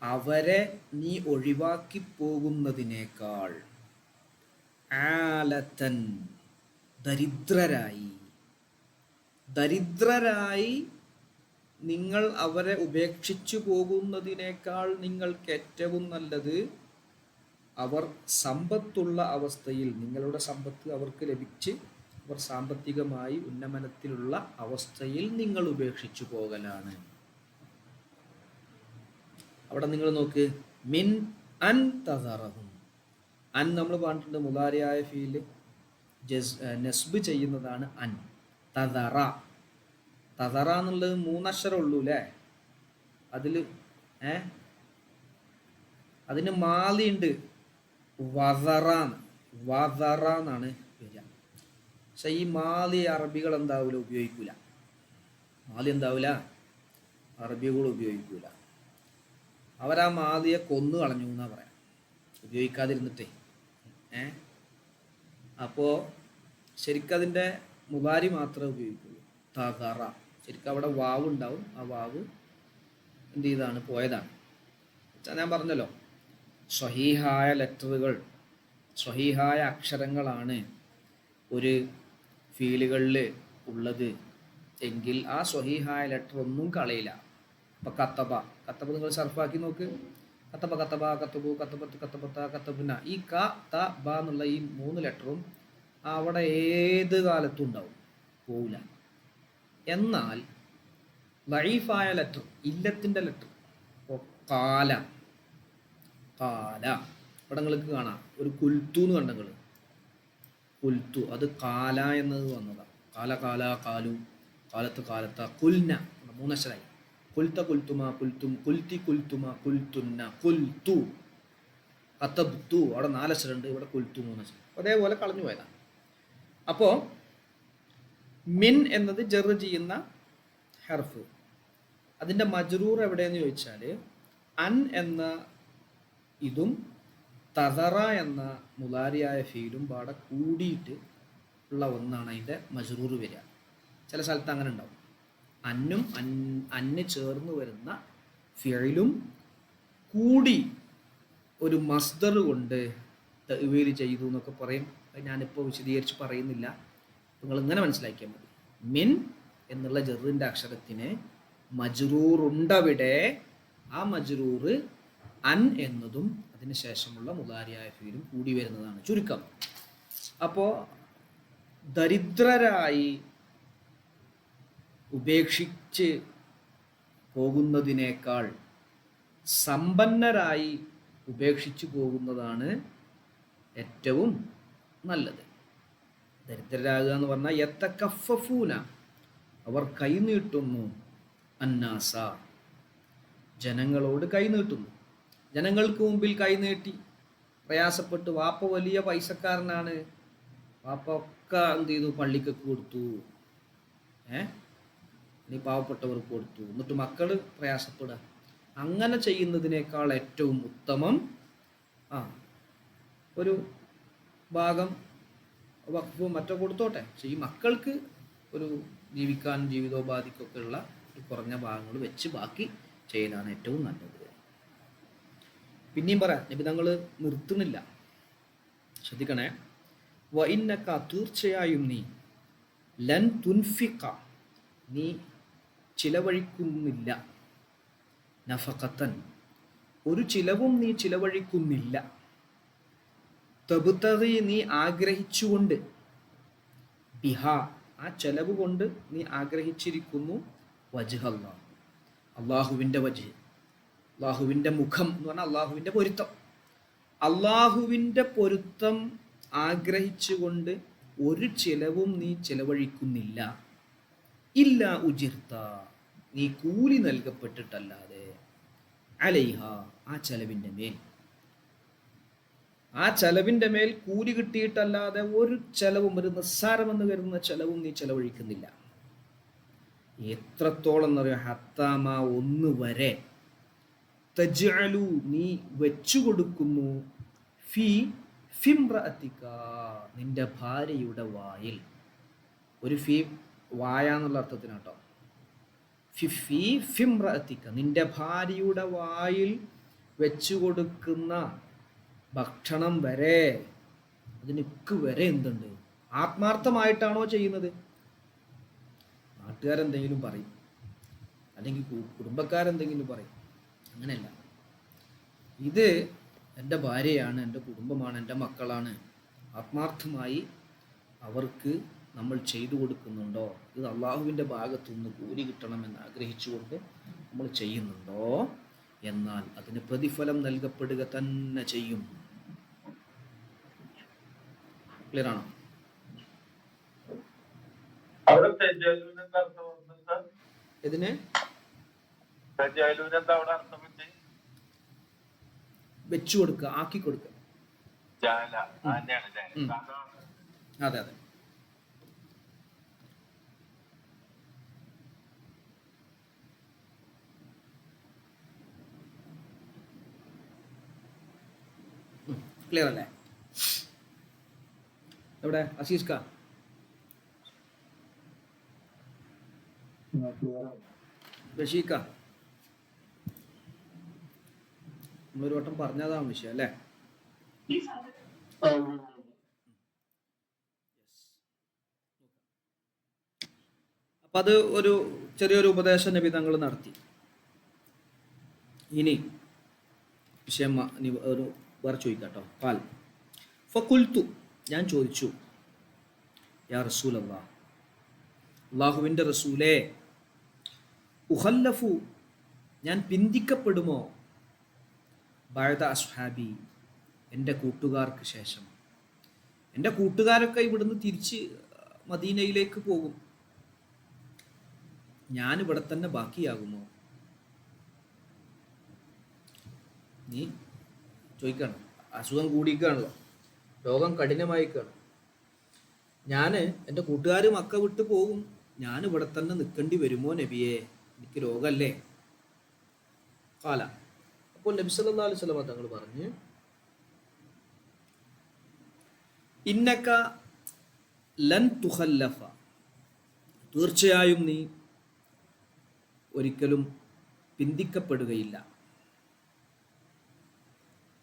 അവരെ നീ ഒഴിവാക്കി പോകുന്നതിനേക്കാൾ, ആലത്തൻ, ദരിദ്രരായി, ദരിദ്രരായി നിങ്ങൾ അവരെ ഉപേക്ഷിച്ചു പോകുന്നതിനേക്കാൾ നിങ്ങൾക്ക് ഏറ്റവും നല്ലത് അവർ സമ്പത്തുള്ള അവസ്ഥയിൽ, നിങ്ങളുടെ സമ്പത്ത് അവർക്ക് ലഭിച്ച് അവർ സാമ്പത്തികമായി ഉന്നമനത്തിലുള്ള അവസ്ഥയിൽ നിങ്ങൾ ഉപേക്ഷിച്ചു പോകലാണ്. അവിടെ നിങ്ങൾ നോക്ക്, മിൻ അൻ തദറഹും, അൻ നമ്മൾ പറഞ്ഞിട്ടുണ്ട് മുലാരിയായ ഫീല് നസ്ബ് ചെയ്യുന്നതാണ് അൻ. തദറ, തദറ എന്നുള്ളത് 3 അക്ഷരം ഉള്ളൂ അല്ലേ? അതിൽ അതിന് മാലിയുണ്ട്, വദറാന്ന്, വദറാന്നാണ് വരിക. പക്ഷെ ഈ മാലി അറബികൾ എന്താവില്ല, ഉപയോഗിക്കൂല. മാലി എന്താവില്ല, അറബികൾ ഉപയോഗിക്കൂല. അവരാ മാലിയെ കൊന്നു കളഞ്ഞു എന്നാ പറയാം, ഉപയോഗിക്കാതിരുന്നിട്ടേ. അപ്പോൾ ശരിക്കതിൻ്റെ മുബാരി മാത്രമേ ഉപയോഗിക്കുള്ളൂ, തദറ. ശരിക്കും അവിടെ വാവ് ഉണ്ടാവും, ആ വാവ് എന്ത് ചെയ്താണ്, പോയതാണ്. ഞാൻ പറഞ്ഞല്ലോ, സ്വഹീഹായ ലെറ്ററുകൾ, സ്വഹീഹായ അക്ഷരങ്ങളാണ് ഒരു ഫീലുകളിൽ ഉള്ളത് എങ്കിൽ ആ സ്വഹീഹായ ലെറ്റർ ഒന്നും കളയില്ല. ഇപ്പം കത്തബ, കത്തബ നിങ്ങൾ സർഫാക്കി നോക്ക്, കത്തബ കത്തബ കത്തബു കത്തബത്ത് കത്തബത്ത കത്തബുന, ഈ ക ത ബ എന്നുള്ള ഈ 3 ലെറ്ററും അവിടെ ഏത് കാലത്തും ഉണ്ടാവും, പോവില്ല. എന്നാൽ ലഈഫായ ലെറ്റർ, ഇല്ലത്തിൻ്റെ ലെറ്റർ, ഇപ്പോൾ കാല, കാല, ഇവിടെ നിങ്ങൾക്ക് കാണാം ഒരു കുൽത്തു എന്ന് കണ്ട നിങ്ങൾ, കുൽത്തു, അത് കാല എന്നത് വന്നതാണ്. കാല കാല കാലു, കാലത്ത് കാലത്ത, കുൽന 3 അക്ഷരായി. കുൽത്ത കുൽത്തുമ കുൽത്തും, കുൽത്തി കുൽത്തുമ കുൽത്തുന്ന, കുൽത്തു. കത്തബ്തു അവിടെ 4 അക്ഷരമുണ്ട്, ഇവിടെ കുൽത്തു 3 അക്ഷരം. അതേപോലെ കളഞ്ഞു പോയതാണ്. അപ്പോൾ മിൻ എന്നത് ജർ ചെയ്യുന്ന ഹർഫ്, അതിൻ്റെ മജ്റൂർ എവിടെയെന്ന് ചോദിച്ചാൽ അൻ എന്ന ഇതും തദറ എന്ന മുലാരിയായ ഫീലും പാടെ കൂടിയിട്ട് ഉള്ള ഒന്നാണ് അതിൻ്റെ മജ്റൂർ വരിക. ചില സ്ഥലത്ത് അങ്ങനെ ഉണ്ടാവും, അന്നും അന്ന് ചേർന്ന് വരുന്ന ഫിഅലും കൂടി ഒരു മസ്ദർ കൊണ്ട് തഅ്വീൽ ചെയ്തു എന്നൊക്കെ പറയും. അത് ഞാനിപ്പോൾ വിശദീകരിച്ച് പറയുന്നില്ല, നിങ്ങൾ ഇങ്ങനെ മനസ്സിലാക്കിയാൽ മതി. മിൻ എന്നുള്ള ജറിൻ്റെ അക്ഷരത്തിന് മജ്റൂർ ഉണ്ടവിടെ, ആ മജ്റൂർ അൻ എന്നതും അതിന് ശേഷമുള്ള മുലാരിയായ ഫീലും കൂടി വരുന്നതാണ് ചുരുക്കം. അപ്പോൾ ദരിദ്രരായി ഉപേക്ഷിച്ച് പോകുന്നതിനേക്കാൾ സമ്പന്നരായി ഉപേക്ഷിച്ചു പോകുന്നതാണ് ഏറ്റവും നല്ലത്. ദരിദ്രരാകുക എന്ന് പറഞ്ഞാൽ യതകഫഫൂന, അവർ കൈനീട്ടുന്നു, അന്നാസ, ജനങ്ങളോട് കൈനീട്ടുന്നു. ജനങ്ങൾക്ക് മുമ്പിൽ കൈനീട്ടി പ്രയാസപ്പെട്ട്, വാപ്പ വലിയ പൈസക്കാരനാണ്, വാപ്പ ഒക്കെ എന്ത് ചെയ്തു, പള്ളിക്കൊക്കെ കൊടുത്തു, ഇനി പാവപ്പെട്ടവർക്ക് കൊടുത്തു, എന്നിട്ട് മക്കൾ പ്രയാസപ്പെടുക. അങ്ങനെ ചെയ്യുന്നതിനേക്കാൾ ഏറ്റവും ഉത്തമം ഒരു ഭാഗം വഖഫ് മറ്റോ കൊടുത്തോട്ടെ, പക്ഷേ ഈ മക്കൾക്ക് ഒരു ജീവിക്കാനും ജീവിതോപാധിക്കൊക്കെ ഉള്ള കുറഞ്ഞ ഭാഗങ്ങൾ വെച്ച് ബാക്കി ചെയ്യലാണ് ഏറ്റവും നല്ലത്. പിന്നെയും പറയാം, നബി തങ്ങൾ നിർത്തുന്നില്ല, ശ്രദ്ധിക്കണേ. വ ഇന്നക, തീർച്ചയായും നീ, ലൻ തുൻഫിഖ, നീ ചിലവഴിക്കുന്നില്ല, നഫഖത്തൻ, ഒരു ചിലവും നീ ചിലവഴിക്കുന്നില്ല, തബ്തഗി, നീ ആഗ്രഹിച്ചുകൊണ്ട്, ബിഹ, ആ ചെലവ് കൊണ്ട് നീ ആഗ്രഹിച്ചിരിക്കുന്നു, വജ്ഹല്ലാഹ്, അള്ളാഹുവിൻ്റെ വജ്ഹ്, അള്ളാഹുവിൻ്റെ മുഖം എന്ന് പറഞ്ഞാൽ അള്ളാഹുവിൻ്റെ പൊരുത്തം, അള്ളാഹുവിൻ്റെ പൊരുത്തം ആഗ്രഹിച്ചുകൊണ്ട് ഒരു ചിലവും നീ ചിലവഴിക്കുന്നില്ല, ഇല്ല ഉജിർത്ത, നീ കൂലി നൽകപ്പെട്ടിട്ടല്ലാതെ, അലൈഹ, ആ ചെലവിൻ്റെ മേൽ കൂലി കിട്ടിയിട്ടല്ലാതെ ഒരു ചെലവും, ഒരു നിസ്സാരമെന്ന് കരുതുന്ന ചെലവും നീ ചെലവഴിക്കുന്നില്ല. എത്രത്തോളം എന്നറിയാം, ഹത്താമ, ഒന്ന് വരെ, തജ്അലു, നീ വെച്ചു കൊടുക്കുന്നു, ഫിംറഅതിക, നിന്റെ ഭാര്യയുടെ വായിൽ. ഒരു വായ എന്നുള്ള അർത്ഥത്തിനാട്ടോ. ഫിംറഅതിക, നിന്റെ ഭാര്യയുടെ വായിൽ വെച്ചു കൊടുക്കുന്ന ഭക്ഷണം വരെ, അതിനൊക്കെ വരെ എന്തുണ്ട്? ആത്മാർത്ഥമായിട്ടാണോ ചെയ്യുന്നത്? നാട്ടുകാരെന്തെങ്കിലും പറയും, അല്ലെങ്കിൽ കുടുംബക്കാരെന്തെങ്കിലും പറയും, അങ്ങനെയല്ല. ഇത് എൻ്റെ ഭാര്യയാണ്, എൻ്റെ കുടുംബമാണ്, എൻ്റെ മക്കളാണ്, ആത്മാർത്ഥമായി അവർക്ക് നമ്മൾ ചെയ്തു കൊടുക്കുന്നുണ്ടോ? ഇത് അള്ളാഹുവിൻ്റെ ഭാഗത്തുനിന്ന് കൂലി കിട്ടണമെന്ന് ആഗ്രഹിച്ചുകൊണ്ട് നമ്മൾ ചെയ്യുന്നുണ്ടോ? എന്നാൽ അതിന് പ്രതിഫലം നൽകപ്പെടുക തന്നെ ചെയ്യും. ക്ലിയർ ആണോ? ഇതിന് വെച്ചു കൊടുക്കുക, ആക്കി കൊടുക്കുക. അതെ അതെ. ക്ലിയർ അല്ലേ? എവിടെ അസീസ്ക? ബഷീക്ക, നമ്മളൊരു വട്ടം പറഞ്ഞതാണ് വിഷയം അല്ലേ? അപ്പൊ അത് ഒരു ചെറിയൊരു ഉപദേശ നബി തങ്ങൾ നടത്തി. ഇനി വിഷയം ഒരു വേറെ ചോദിക്കാട്ടോ. കാൽ ഫഖുൽതു, ഞാൻ ചോദിച്ചു, യാ റസൂലല്ലാഹ്, അല്ലാഹുവിൻ്റെ റസൂലേ, ഉഖല്ലഫു, ഞാൻ പിന്തിക്കപ്പെടുമോ, ബഅദ അസ്ഹാബി, എൻ്റെ കൂട്ടുകാർക്ക് ശേഷം. എൻ്റെ കൂട്ടുകാരൊക്കെ ഇവിടുന്ന് തിരിച്ച് മദീനയിലേക്ക് പോകും, ഞാനിവിടെ തന്നെ ബാക്കിയാകുമോ? നീ ചോദിക്കണം, അസുഖം കൂടിയിരിക്കുകയാണല്ലോ, രോഗം കഠിനമായിക്കാണ്. ഞാൻ എൻ്റെ കൂട്ടുകാർ മക്ക വിട്ട് പോകും, ഞാനിവിടെ തന്നെ നിൽക്കേണ്ടി വരുമോ നബിയെ? എനിക്ക് രോഗമല്ലേ? കാല, അപ്പോൾ നബി സല്ലല്ലാഹു അലൈഹി വസല്ലം തങ്ങൾ പറഞ്ഞ്, ഇന്നക ലൻ തുഖല്ലഫ, തീർച്ചയായും നീ ഒരിക്കലും പിന്തിക്കപ്പെടുകയില്ല.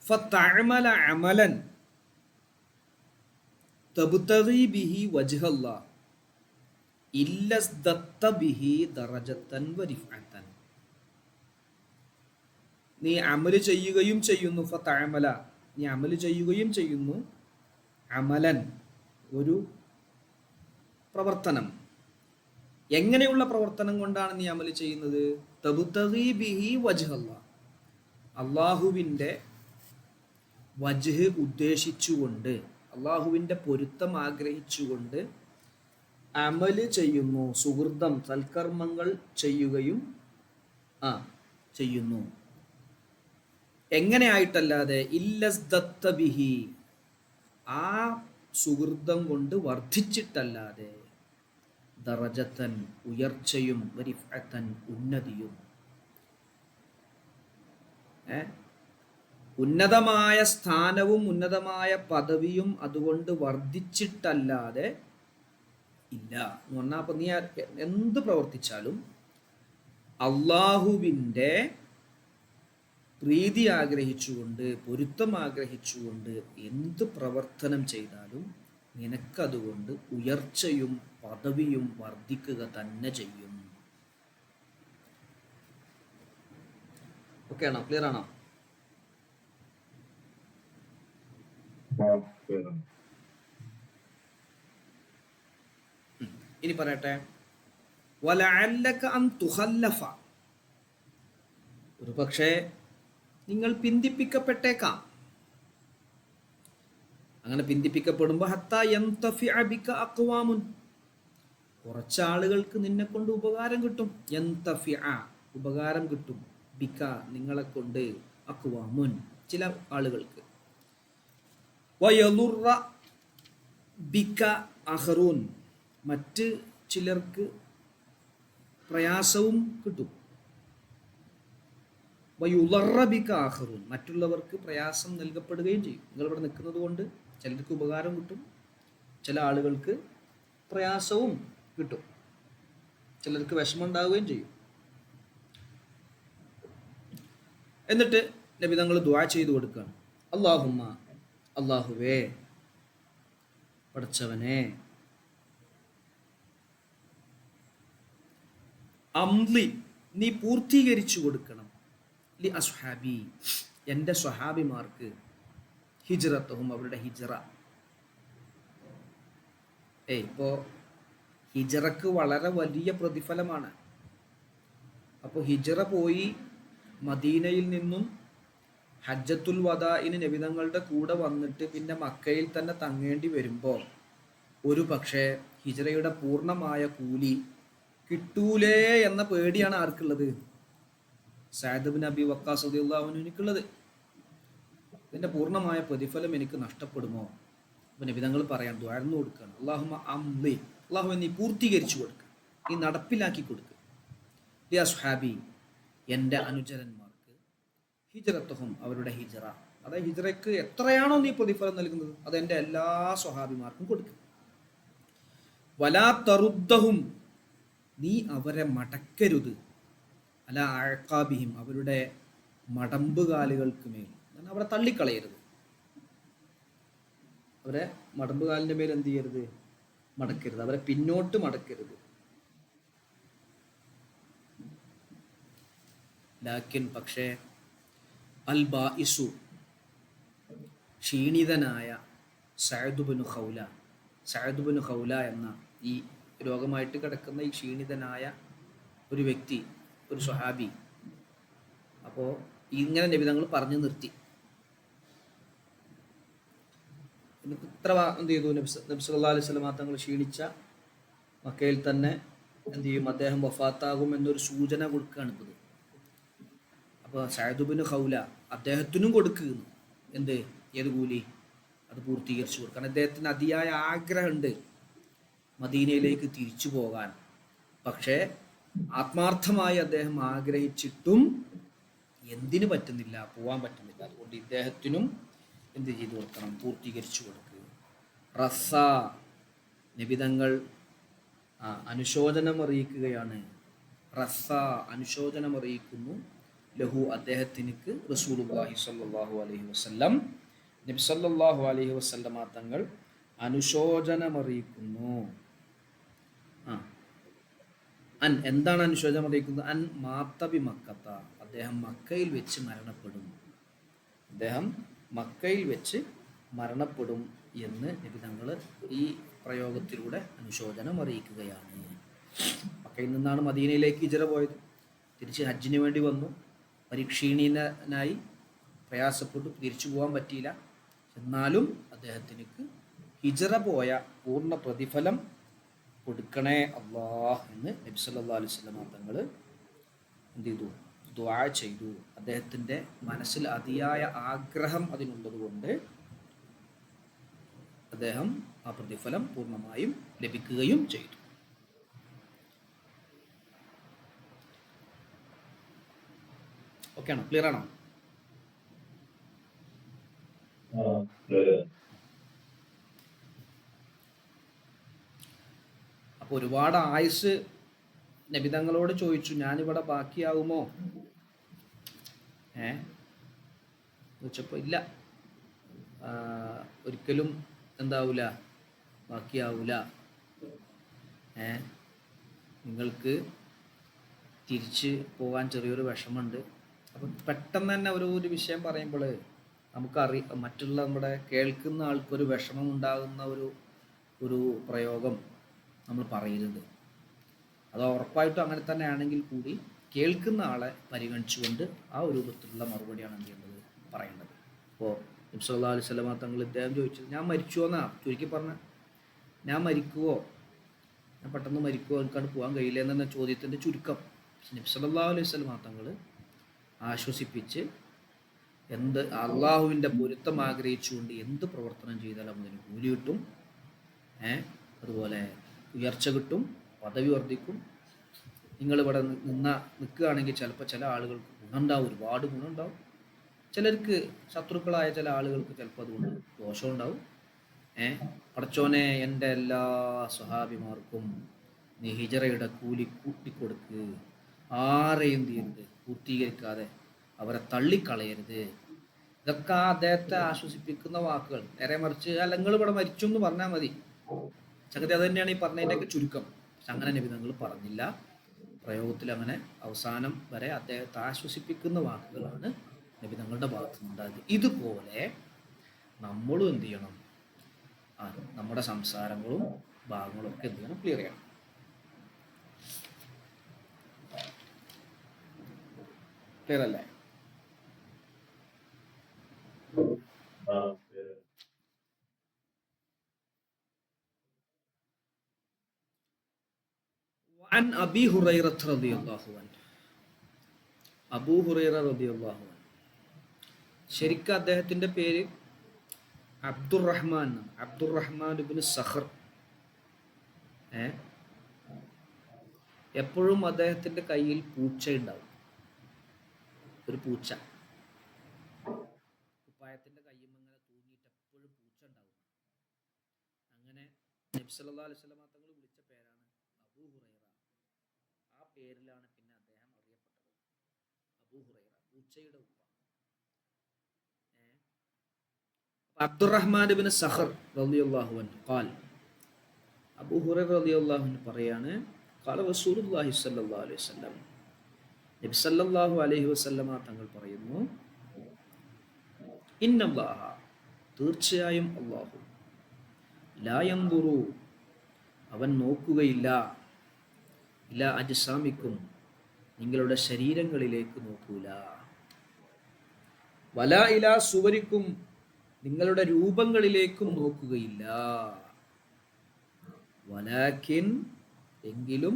ഫതഅമല അമലൻ തബ്തഗി ബിഹി വജ്ഹല്ലാഹ് ഇല്ലസ്ദത്ത ബിഹി ദറജതൻ വരിഫഅതൻ, നീ അമല് ചെയ്യുകയും ചെയ്യുന്നു. ഫതഅമല, നീ അമല് ചെയ്യുകയും ചെയ്യുന്നു. അമലൻ, ഒരു പ്രവർത്തനം. എങ്ങനെയുള്ള പ്രവർത്തനം കൊണ്ടാണ് നീ അമല് ചെയ്യുന്നത്? തബ്തഗി ബിഹി വജ്ഹല്ലാഹ്, അള്ളാഹുവിൻ്റെ വജ്ഹ് ഉദ്ദേശിച്ചുകൊണ്ട്, അള്ളാഹുവിൻ്റെ പൊരുത്തം ആഗ്രഹിച്ചുകൊണ്ട് അമല് ചെയ്യുന്നു, സുഹൃതം, സൽക്കർമ്മങ്ങൾ ചെയ്യുകയും ചെയ്യുന്നു. എങ്ങനെയായിട്ടല്ലാതെ? ഇല്ലസ്ദത്ത ബിഹി, ആ സുഹൃതം കൊണ്ട് വർദ്ധിച്ചിട്ടല്ലാതെ, ദറജത്തൻ, ഉയർച്ചയും, വരിഫഅത്തൻ, ഉന്നതിയും, ഉന്നതമായ സ്ഥാനവും ഉന്നതമായ പദവിയും അതുകൊണ്ട് വർദ്ധിച്ചിട്ടല്ലാതെ ഇല്ല എന്ന് പറഞ്ഞാൽ, അപ്പൊ നീ എന്ത് പ്രവർത്തിച്ചാലും, അള്ളാഹുവിൻ്റെ പ്രീതി ആഗ്രഹിച്ചുകൊണ്ട്, പൊരുത്തം ആഗ്രഹിച്ചുകൊണ്ട് എന്ത് പ്രവർത്തനം ചെയ്താലും നിനക്കതുകൊണ്ട് ഉയർച്ചയും പദവിയും വർദ്ധിക്കുക തന്നെ ചെയ്യും. ഓക്കെ ആണോ? ക്ലിയർ ആണോ? ഇനി പറയട്ടെ, വലഅല്ലക അൻ തുഖല്ലഫ, ഒരു പക്ഷേ നിങ്ങൾ പിന്തിപ്പിക്കപ്പെട്ടേക്കാം. അങ്ങനെ പിന്തിപ്പിക്കപ്പെടുമ്പോൾ ഹത്താ യന്തഫിഅ ബിക അഖ്വാമുൻ, കുറച്ചാളുകൾക്ക് നിന്നെ കൊണ്ട് ഉപകാരം കിട്ടും. യന്തഫിഅ ഉപകാരം കിട്ടും, ബിക നിങ്ങളെ കൊണ്ട്, അഖ്വാമുൻ ചില ആളുകൾക്ക്, വയളുറ ബിക അഖറൂൻ മറ്റ് ചിലർക്ക് പ്രയാസവും കിട്ടും. വയുളറ ബിക ആഖറൂൻ മറ്റുള്ളവർക്ക് പ്രയാസം നൽകപ്പെടുകയും ചെയ്യും. നിങ്ങൾ ഇവിടെ നിൽക്കുന്നത് കൊണ്ട് ചിലർക്ക് ഉപകാരം കിട്ടും, ചില ആളുകൾക്ക് പ്രയാസവും കിട്ടും, ചിലർക്ക് വിഷമം ഉണ്ടാവുകയും ചെയ്യും. എന്നിട്ട് നബി തങ്ങൾ ദുആ ചെയ്തു കൊടുക്കുകയാണ്. അല്ലാഹുമ്മ, അല്ലാഹുവേ, പടച്ചവനെ, അംലി നീ പൂർത്തീകരിച്ചു കൊടുക്കണം, ലി അസ്ഹാബി എൻ്റെ സ്വഹാബിമാർക്ക്, ഹിജ്റത്തുഹും അവരുടെ ഹിജ്റ. ഇപ്പോൾ ഹിജ്റക്ക് വളരെ വലിയ പ്രതിഫലമാണ്. അപ്പോൾ ഹിജ്റ പോയി മദീനയിൽ നിന്നും ഹജ്ജത്തുൽ വദാഇന് നബിതങ്ങളുടെ കൂടെ വന്നിട്ട് പിന്നെ മക്കയിൽ തന്നെ തങ്ങേണ്ടി വരുമ്പോൾ ഒരു പക്ഷേ ഹിജ്റയുടെ പൂർണ്ണമായ കൂലി കിട്ടൂലേ എന്ന പേടിയാണ് ആർക്കുള്ളത്? സഅദ് ഇബ്നു അബി വഖാസ് റളിയല്ലാഹു അൻഹുവിനുള്ളത്. ഇതിൻ്റെ പൂർണ്ണമായ പ്രതിഫലം എനിക്ക് നഷ്ടപ്പെടുമോ? അപ്പോൾ നബി തങ്ങൾ പറയാൻ ദുആർന്നു കൊടുക്കുകയാണ്. അല്ലാഹുമ്മ അംലി, അല്ലാഹുവേ നീ പൂർത്തീകരിച്ചു കൊടുക്കുക, നീ നടപ്പിലാക്കി കൊടുക്കുക, ലി അസ്ഹാബി എൻ്റെ അനുചരന്മാർക്ക്, ഹിജ്റത്തുഹും അവരുടെ ഹിജ്റ, അതായത് ഹിജ്റയ്ക്ക് എത്രയാണോ നീ പ്രതിഫലം നൽകുന്നത് അത് എൻ്റെ എല്ലാ സ്വഹാബിമാർക്കും കൊടുക്കുക. വലാ തറുദ്ദഹും നീ അവരെ മടക്കരുത്, അല അഅഖാബിഹിം അവരുടെ മടമ്പുകാലുകൾക്ക് മേൽ, അവരെ തള്ളിക്കളയരുത്, അവരെ മടമ്പുകാലിൻ്റെ മേൽ എന്ത് ചെയ്യരുത്? മടക്കരുത്, അവരെ പിന്നോട്ട് മടക്കരുത്. ലാക്കിൻ പക്ഷേ അൽ ബാഇസു ക്ഷീണിതനായ സഅദ് ഇബ്നു ഖൗല എന്ന ഈ രോഗമായിട്ട് കിടക്കുന്ന ഈ ക്ഷീണിതനായ ഒരു വ്യക്തി, ഒരു സ്വഹാബി, അപ്പോൾ ഇങ്ങനെ നബി തങ്ങൾ പറഞ്ഞു നിർത്തി. ഇത്ര എന്ത് ചെയ്തു? നബി സല്ലല്ലാഹു അലൈഹി വസല്ലം തങ്ങൾ ക്ഷീണിച്ച മക്കയിൽ തന്നെ എന്ത് ചെയ്യും? അദ്ദേഹം വഫാത്താകും എന്നൊരു സൂചന കൊടുക്കുകയാണ് ഇപ്പോൾ. അപ്പോൾ സഅദ് ഇബ്നു ഖൗല അദ്ദേഹത്തിനും കൊടുക്കുന്നു എന്ത്? ഏത് കൂലി? അത് പൂർത്തീകരിച്ചു കൊടുക്കണം. അദ്ദേഹത്തിന് അതിയായ ആഗ്രഹമുണ്ട് മദീനയിലേക്ക് തിരിച്ചു പോകാൻ. പക്ഷേ ആത്മാർത്ഥമായി അദ്ദേഹം ആഗ്രഹിച്ചിട്ടും എന്തിനു പറ്റുന്നില്ല? പോകാൻ പറ്റുന്നില്ല. അതുകൊണ്ട് ഇദ്ദേഹത്തിനും എന്ത് ചെയ്തു കൊടുക്കണം? പൂർത്തീകരിച്ചു കൊടുക്കുക. റസ്സ നിബിതങ്ങൾ അനുശോചനം അറിയിക്കുകയാണ്. റസ്സ അനുശോചനം അറിയിക്കുന്നു, ലഹു അദ്ദേഹത്തിനിക്ക്, റസൂലുള്ളാഹി സ്വല്ലല്ലാഹു അലൈഹി വസല്ലം നബി സല്ലല്ലാഹു അലൈഹി വസല്ലമ തങ്ങൾ അനുശോചനമറിയിക്കുന്നു. അൻ എന്താണ് അനുശോചനം അറിയിക്കുന്നത്? അൻ മാത്തബി മക്കത്ത അദ്ദേഹം മക്കയിൽ വെച്ച് മരണപ്പെടും, അദ്ദേഹം മക്കയിൽ വെച്ച് മരണപ്പെടും എന്ന് നബി തങ്ങൾ ഈ പ്രയോഗത്തിലൂടെ അനുശോചനം അറിയിക്കുകയാണ്. മക്കയിൽ നിന്നാണ് മദീനയിലേക്ക് ഹിജ്റ പോയത്, തിരിച്ച് ഹജ്ജിന് വേണ്ടി വന്നു, പരിക്ഷീണീനായി പ്രയാസപ്പെട്ടു, തിരിച്ചു പോകാൻ പറ്റിയില്ല. എന്നാലും അദ്ദേഹത്തിന് ഹിജ്റ പോയ പൂർണ്ണ പ്രതിഫലം കൊടുക്കണേ അല്ലാഹ് എന്ന് നബി സല്ലല്ലാഹു അലൈഹി വസല്ലം തങ്ങൾ എന്ത് ചെയ്തു? ദുആ ചെയ്തു. അദ്ദേഹത്തിൻ്റെ മനസ്സിൽ അതിയായ ആഗ്രഹം അതിനുള്ളത് കൊണ്ട് അദ്ദേഹം ആ പ്രതിഫലം പൂർണ്ണമായും ലഭിക്കുകയും ചെയ്തു. ഓക്കെ ആണോ? ക്ലിയർ ആണോ? അപ്പോൾ ഒരുപാട് ആയുസ് നബിതങ്ങളോട് ചോദിച്ചു, ഞാനിവിടെ ബാക്കിയാവുമോ? ചോദിച്ചപ്പോൾ ഇല്ല, ഒരിക്കലും എന്താവൂല, ബാക്കിയാവൂല. നിങ്ങൾക്ക് തിരിച്ച് പോകാൻ ചെറിയൊരു വിഷമമുണ്ട്. അപ്പം പെട്ടെന്ന് തന്നെ ഒരു വിഷയം പറയുമ്പോൾ മറ്റുള്ള നമ്മുടെ കേൾക്കുന്ന ആൾക്കൊരു വിഷമം ഉണ്ടാകുന്ന ഒരു പ്രയോഗം നമ്മൾ പറയരുത്. അത് ഉറപ്പായിട്ടും അങ്ങനെ തന്നെ ആണെങ്കിൽ കൂടി കേൾക്കുന്ന ആളെ പരിഗണിച്ചുകൊണ്ട് ആ ഒരു രൂപത്തിലുള്ള മറുപടിയാണ് എന്ത് ചെയ്യേണ്ടത്? പറയേണ്ടത്. അപ്പോൾ നബി സല്ലല്ലാഹു അലൈഹി വസല്ലമ തങ്ങൾ ഇദ്ദേഹം ചോദിച്ചത് ഞാൻ മരിച്ചുവെന്നാ ചുരുക്കി പറഞ്ഞ, ഞാൻ മരിക്കുവോ, ഞാൻ പെട്ടെന്ന് മരിക്കുവോ, എനിക്കത് പോകാൻ കഴിയില്ല എന്ന ചോദ്യത്തിൻ്റെ ചുരുക്കം നബി സല്ലല്ലാഹു അലൈഹി വസല്ലമ തങ്ങൾ ആശ്വസിപ്പിച്ച് എന്ത് അള്ളാഹുവിൻ്റെ പൊരുത്തം ആഗ്രഹിച്ചുകൊണ്ട് എന്ത് പ്രവർത്തനം ചെയ്താലും അതിന് കൂലി കിട്ടും, അതുപോലെ ഉയർച്ച കിട്ടും, പദവി വർദ്ധിക്കും. നിങ്ങളിവിടെ നിൽക്കുകയാണെങ്കിൽ ചിലപ്പോൾ ചില ആളുകൾക്ക് ഗുണമുണ്ടാവും, ഒരുപാട് ഗുണമുണ്ടാവും. ചിലർക്ക് ശത്രുക്കളായ ചില ആളുകൾക്ക് ചിലപ്പോൾ അതുകൊണ്ട് ദോഷമുണ്ടാവും. പടച്ചോനെ എൻ്റെ എല്ലാ സ്വഹാബിമാർക്കും നീ ഹിജറയുടെ കൂലി കൂട്ടിക്കൊടുക്ക്, ആരെയും തീരുത് പൂർത്തീകരിക്കാതെ അവരെ തള്ളിക്കളയരുത്. ഇതൊക്കെ അദ്ദേഹത്തെ ആശ്വസിപ്പിക്കുന്ന വാക്കുകൾ. നേരെ മറിച്ച് അല്ല നിങ്ങൾ ഇവിടെ മരിച്ചു എന്ന് പറഞ്ഞാൽ മതി, സംഗതി അത് തന്നെയാണ് ഈ പറഞ്ഞതിൻ്റെയൊക്കെ ചുരുക്കം. പക്ഷെ അങ്ങനെ നബി തങ്ങൾ പറഞ്ഞില്ല. പ്രയോഗത്തിൽ അങ്ങനെ അവസാനം വരെ അദ്ദേഹത്തെ ആശ്വസിപ്പിക്കുന്ന വാക്കുകളാണ് നബി തങ്ങളുടെ ഭാഗത്തു നിന്നുണ്ടായത്. ഇതുപോലെ നമ്മളും എന്ത് ചെയ്യണം, നമ്മുടെ സംസാരങ്ങളും ഭാഗങ്ങളും ഒക്കെ എന്ത് ചെയ്യണം, ക്ലിയർ ചെയ്യണം. ക്ലിയർ അല്ലേ? عن أبي هريرة رضي الله عنه. അബൂ ഹുറൈറ റളിയല്ലാഹു അൻഹു, ശരിക്കും അദ്ദേഹത്തിൻ്റെ പേര് അബ്ദുറഹ്മാൻ, അബ്ദുറഹ്മാൻ ഇബ്നു സഖർ. എപ്പോഴും അദ്ദേഹത്തിൻ്റെ കയ്യിൽ പൂച്ച ഉണ്ടാവും, ഒരു പൂച്ച കുപ്പായത്തിൻ്റെ കയ്യിൽ ഇങ്ങനെ തൂങ്ങിയിട്ട് എപ്പോഴും പൂച്ച ഉണ്ടാവും. അങ്ങനെ നബി സല്ലല്ലാഹു അലൈഹി വസല്ലം തങ്ങൾ വിളിച്ച പേരാണ് അബൂ ഹുറൈറ. ആ പേരിലാണ് പിന്നെ അദ്ദേഹം അറിയപ്പെട്ടത്, അബൂ ഹുറൈറ, പൂച്ചയുടെ ഉപ്പ. അബ്ദുറഹ്മാൻ ഇബ്നു സഖർ റളിയല്ലാഹു അൻഹു ഖാൽ, അബൂ ഹുറൈറ റളിയല്ലാഹു അൻഹു പറയാണ്, ഖാല റസൂലുള്ളാഹി സ്വല്ലല്ലാഹു അലൈഹി വസല്ലം, നബി സല്ലല്ലാഹു അലൈഹി വസല്ലമ തങ്ങൾ പറയുന്നു, ഇന്നല്ലാഹ, തീർച്ചയായും അല്ലാഹു, ലാ യൻദുറു, അവൻ നോക്കുകയില്ല, ഇലാ അജ്സാമിക്കും, നിങ്ങളുടെ ശരീരങ്ങളിലേക്ക് നോക്കൂല, വലാ ഇലാ സുവരിക്കും, നിങ്ങളുടെ രൂപങ്ങളിലേക്കും നോക്കുകയില്ല, വലാകിൻ, എങ്കിലും,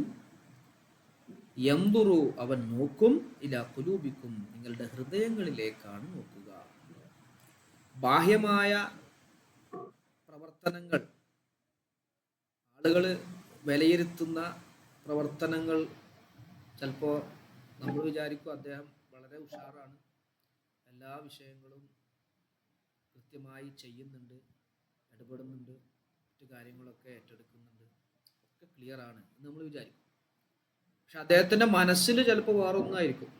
യൻദുറു, അവൻ നോക്കും, ഇലാ ഖുലൂബിക്കും, നിങ്ങളുടെ ഹൃദയങ്ങളിലേക്കാണ് നോക്കുക. ബാഹ്യമായ പ്രവർത്തനങ്ങൾ, ആളുകൾ വിലയിരുത്തുന്ന പ്രവർത്തനങ്ങൾ, ചിലപ്പോൾ നമ്മൾ വിചാരിക്കും അദ്ദേഹം വളരെ ഉഷാറാണ്, എല്ലാ വിഷയങ്ങളും കൃത്യമായി ചെയ്യുന്നുണ്ട്, ഇടപെടുന്നുണ്ട്, മറ്റു കാര്യങ്ങളൊക്കെ ഏറ്റെടുക്കുന്നുണ്ട്, ഒക്കെ ക്ലിയർ ആണ് എന്ന് നമ്മൾ വിചാരിക്കും. പക്ഷെ അദ്ദേഹത്തിൻ്റെ മനസ്സിൽ ചിലപ്പോൾ വേറെ ഒന്നായിരിക്കും.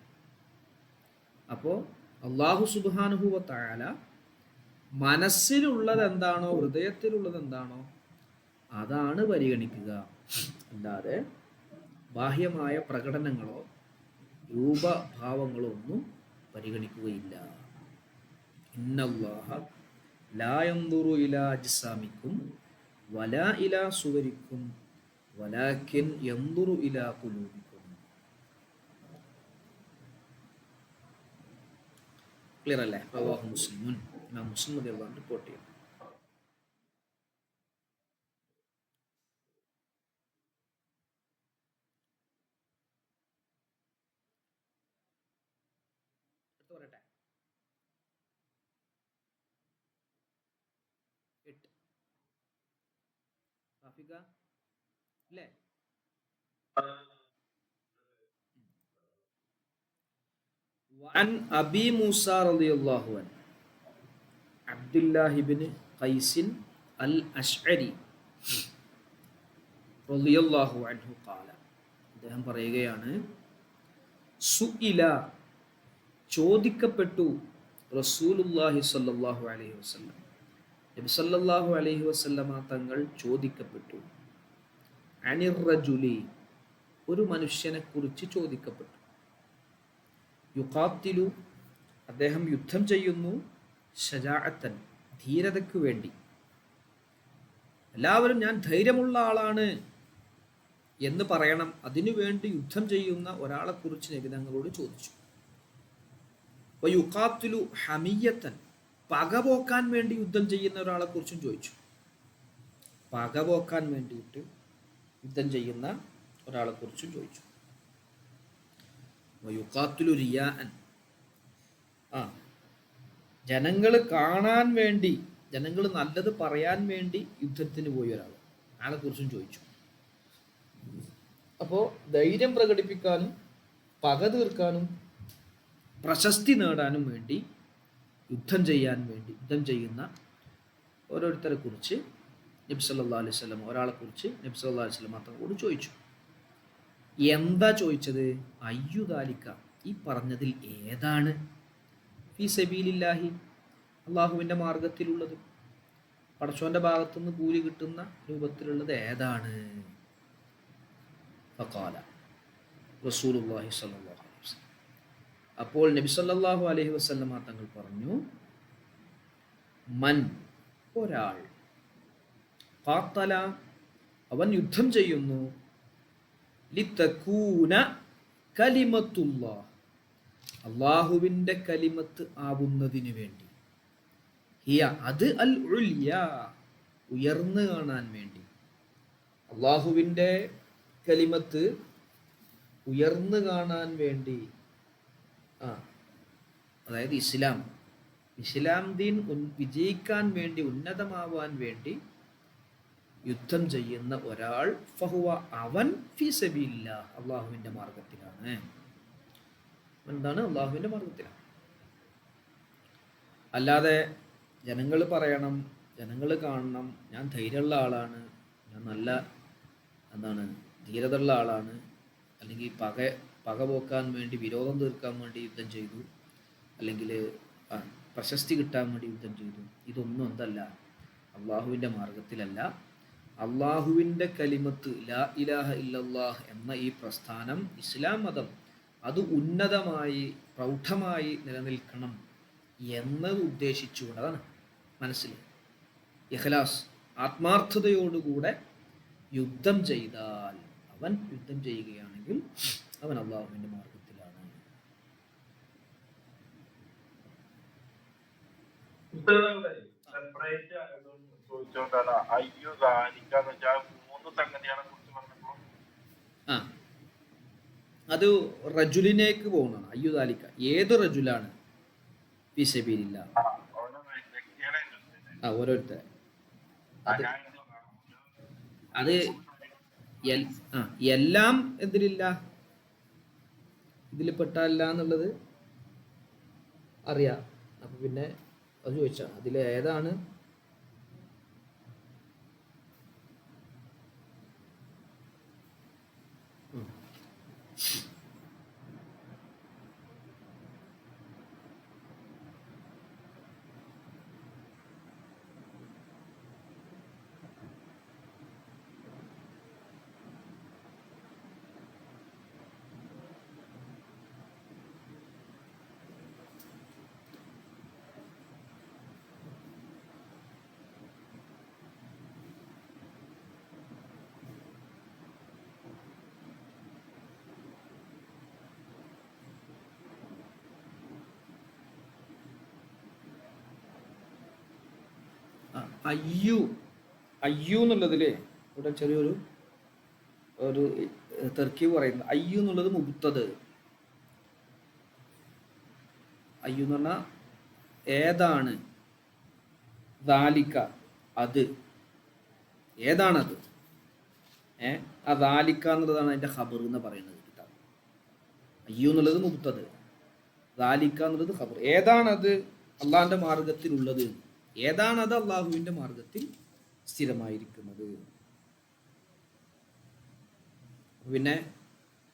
അപ്പോൾ അല്ലാഹു സുബ്ഹാനഹു വ തആല മനസ്സിലുള്ളത് എന്താണോ, ഹൃദയത്തിലുള്ളത് എന്താണോ, അതാണ് പരിഗണിക്കുക, അല്ലാതെ ബാഹ്യമായ പ്രകടനങ്ങളോ രൂപഭാവങ്ങളോ ഒന്നും പരിഗണിക്കുകയില്ല. ഇന്നല്ലാഹ ലാ യൻദുറു ഇലാ അജ്സാമിക്കും വലാ ഇലാ സുവരിക്കും വലാകിൻ യൻദുറു ഇലാ ഖുലൂബിക്കും. ക്ലിയർ അല്ലേ? റവാഹു മുസ്ലിമുൻ, ഇമാം മുസ്ലിം റളിയല്ലാഹു അൻഹു റിപ്പോർട്ട് ചെയ്യുന്നു. പറയട്ടെ, 8 റാഫിക അല്ലേ? وعن أبي موسى رضي الله عنه عبد الله بن قيس الأشعري رضي الله عنه قال, അദ്ദേഹം പറയുകയാണ്, സുഇല, ചോദിക്കപ്പെട്ടു, റസൂലുള്ളാഹി സ്വല്ലല്ലാഹു അലൈഹി വസല്ലം, നബി സല്ലല്ലാഹു അലൈഹി വസല്ലമ തങ്ങൾ ചോദിക്കപ്പെട്ടു, അനിർ റജുലി, ഒരു മനുഷ്യനെ കുറിച്ച് ചോദിക്കപ്പെട്ടു, യുഖാത്തിലു, അദ്ദേഹം യുദ്ധം ചെയ്യുന്നു, ശജാഅത്തൻ, ധീരതയ്ക്ക് വേണ്ടി, എല്ലാവരും ഞാൻ ധൈര്യമുള്ള ആളാണ് എന്ന് പറയണം, അതിനുവേണ്ടി യുദ്ധം ചെയ്യുന്ന ഒരാളെ കുറിച്ച് നബി തങ്ങളോട് ചോദിച്ചു. വയുഖാത്തിലു ഹമിയത്തൻ, പകപോക്കാൻ വേണ്ടി യുദ്ധം ചെയ്യുന്ന ഒരാളെ കുറിച്ചും ചോദിച്ചു. പകപോക്കാൻ വേണ്ടിയിട്ട് യുദ്ധം ചെയ്യുന്ന ഒരാളെ കുറിച്ചും ചോദിച്ചു. യുഖാത്തിലു റിയാഅൻ, ജനങ്ങൾ കാണാൻ വേണ്ടി, ജനങ്ങൾ നല്ലത് പറയാൻ വേണ്ടി യുദ്ധത്തിന് പോയ ഒരാൾ, അയാളെ കുറിച്ചും ചോദിച്ചു. അപ്പോൾ ധൈര്യം പ്രകടിപ്പിക്കാനും പക തീർക്കാനും പ്രശസ്തി നേടാനും വേണ്ടി യുദ്ധം ചെയ്യുന്ന ഓരോരുത്തരെ കുറിച്ച് നബി സല്ലല്ലാഹു അലൈഹി വസല്ലം, ഒരാളെ കുറിച്ച് നബി സല്ലല്ലാഹു അലൈഹി വസല്ലം തങ്ങളോട് ചോദിച്ചു. എന്താ ചോദിച്ചത്? അയ്യുദാലിക, ഈ പറഞ്ഞതിൽ ഏതാണ്, ഫീ സബീലില്ലാഹി, അള്ളാഹുവിൻ്റെ മാർഗത്തിലുള്ളത്, പടച്ചോൻ്റെ ഭാഗത്തുനിന്ന് കൂലി കിട്ടുന്ന രൂപത്തിലുള്ളത് ഏതാണ്? ഫഖാല റസൂലുള്ളാഹി സ്വല്ലല്ലാഹു അലൈഹി വസല്ലം, അപ്പോൾ നബി സല്ലല്ലാഹു അലൈഹി വസല്ലം തങ്ങൾ പറഞ്ഞു, മൻ, ഒരാൾ, ഖാത്തല, അവൻ യുദ്ധം ചെയ്യുന്നു, ലിതകൂന കലിമത്തുല്ലാഹ്, അള്ളാഹുവിൻ്റെ കലിമത്ത് ആവുന്നതിന് വേണ്ടി, ഹിയ, അത്, അൽ ഉൽയ, ഉയർന്നു കാണാൻ വേണ്ടി, അള്ളാഹുവിൻ്റെ കലിമത്ത് ഉയർന്നു കാണാൻ വേണ്ടി, അതായത് ഇസ്ലാം ദീൻ വിജയിക്കാൻ വേണ്ടി, ഉന്നതമാവാൻ വേണ്ടി യുദ്ധം ചെയ്യുന്ന ഒരാൾ, ഫഹുവ, അവൻ, ഫീ സബീലില്ലാഹ്, അള്ളാഹുവിൻ്റെ മാർഗത്തിലാണ്. എന്താണ്? അള്ളാഹുവിൻ്റെ മാർഗത്തിലാണ്. അല്ലാതെ ജനങ്ങൾ പറയണം, ജനങ്ങൾ കാണണം, ഞാൻ ധൈര്യമുള്ള ആളാണ്, ഞാൻ നല്ല ധീരതയുള്ള ആളാണ്, അല്ലെങ്കിൽ പക പോക്കാൻ വേണ്ടി, വിരോധം തീർക്കാൻ വേണ്ടി യുദ്ധം ചെയ്തു, അല്ലെങ്കിൽ പ്രശസ്തി കിട്ടാൻ വേണ്ടി യുദ്ധം ചെയ്തു, ഇതൊന്നും എന്തല്ല, അള്ളാഹുവിൻ്റെ മാർഗത്തിലല്ല. അള്ളാഹുവിൻ്റെ കലിമത്ത്, ലാ ഇലാഹ ഇല്ലല്ലാഹ് എന്ന ഈ പ്രസ്ഥാനം, ഇസ്ലാം മതം, അത് ഉന്നതമായി പ്രൗഢമായി നിലനിൽക്കണം എന്നത് ഉദ്ദേശിച്ചുകൊണ്ടതാണ്. മനസ്സിൽ ഇഖ്ലാസ്, ആത്മാർത്ഥതയോടുകൂടെ യുദ്ധം ചെയ്താൽ, അവൻ യുദ്ധം ചെയ്യുകയാണെങ്കിൽ അവൻ അള്ളാഹുവിൻ്റെ മാർഗത്തിലാണ്. അത് റജുലിനേക്ക് പോകുന്നതാണ്. അയ്യുദാലിക്ക, ഏത് റജുലാണ്, ഫീ സബീലില്ലാഹ്, ഓരോരുത്തർ, അത് എല്ലാം എന്തിലില്ല, ഇതിൽ പെട്ടല്ല എന്നുള്ളത് അറിയാം. അപ്പൊ പിന്നെ അത് ചോദിച്ചാ അതിൽ ഏതാണ്? അയ്യു എന്നുള്ളതില് ഇവിടെ ചെറിയൊരു തർക്കീബ് പറയുന്നത്. അയ്യു എന്നുള്ളത് മുബ്തദ്, അയ്യു എന്ന് പറഞ്ഞാൽ ഏതാണ്, ദാലിക, അത്, ഏതാണത്, ആ ദാലിക എന്നുള്ളതാണ് അതിൻ്റെ ഖബർ എന്ന് പറയുന്നത്. അയ്യു എന്നുള്ളത് മുബ്തദ്, ദാലിക എന്നുള്ളത് ഖബർ. ഏതാണത് അള്ളാഹിൻ്റെ മാർഗത്തിലുള്ളത്, ഏതാണത് അള്ളാഹുവിൻ്റെ മാർഗത്തിൽ സ്ഥിരമായിരിക്കുന്നത്. പിന്നെ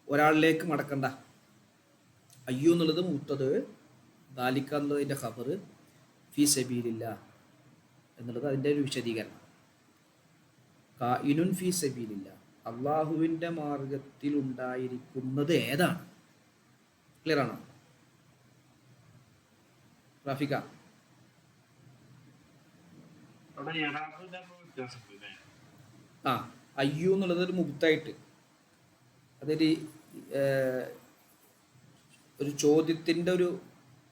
ഒരാളിലേക്ക് മടക്കണ്ട. അയ്യു എന്നുള്ളത് മുബ്തദ്, ദാലിക എന്നുള്ളത് അതിൻ്റെ ഖബർ, ഫീ സബീലില്ലാഹ് എന്നുള്ളത് അതിൻ്റെ ഒരു വിശദീകരണം. കായിനുൻ ഫീ സബീലില്ലാഹ്, അള്ളാഹുവിൻ്റെ മാർഗത്തിൽ ഉണ്ടായിരിക്കുന്നത് ഏതാണ്? ക്ലിയർ ആണോ റാഫിക? അയ്യു എന്നുള്ളത് ഒരു മുബ്തായിട്ട്, അതൊരു ഒരു ചോദ്യത്തിൻ്റെ ഒരു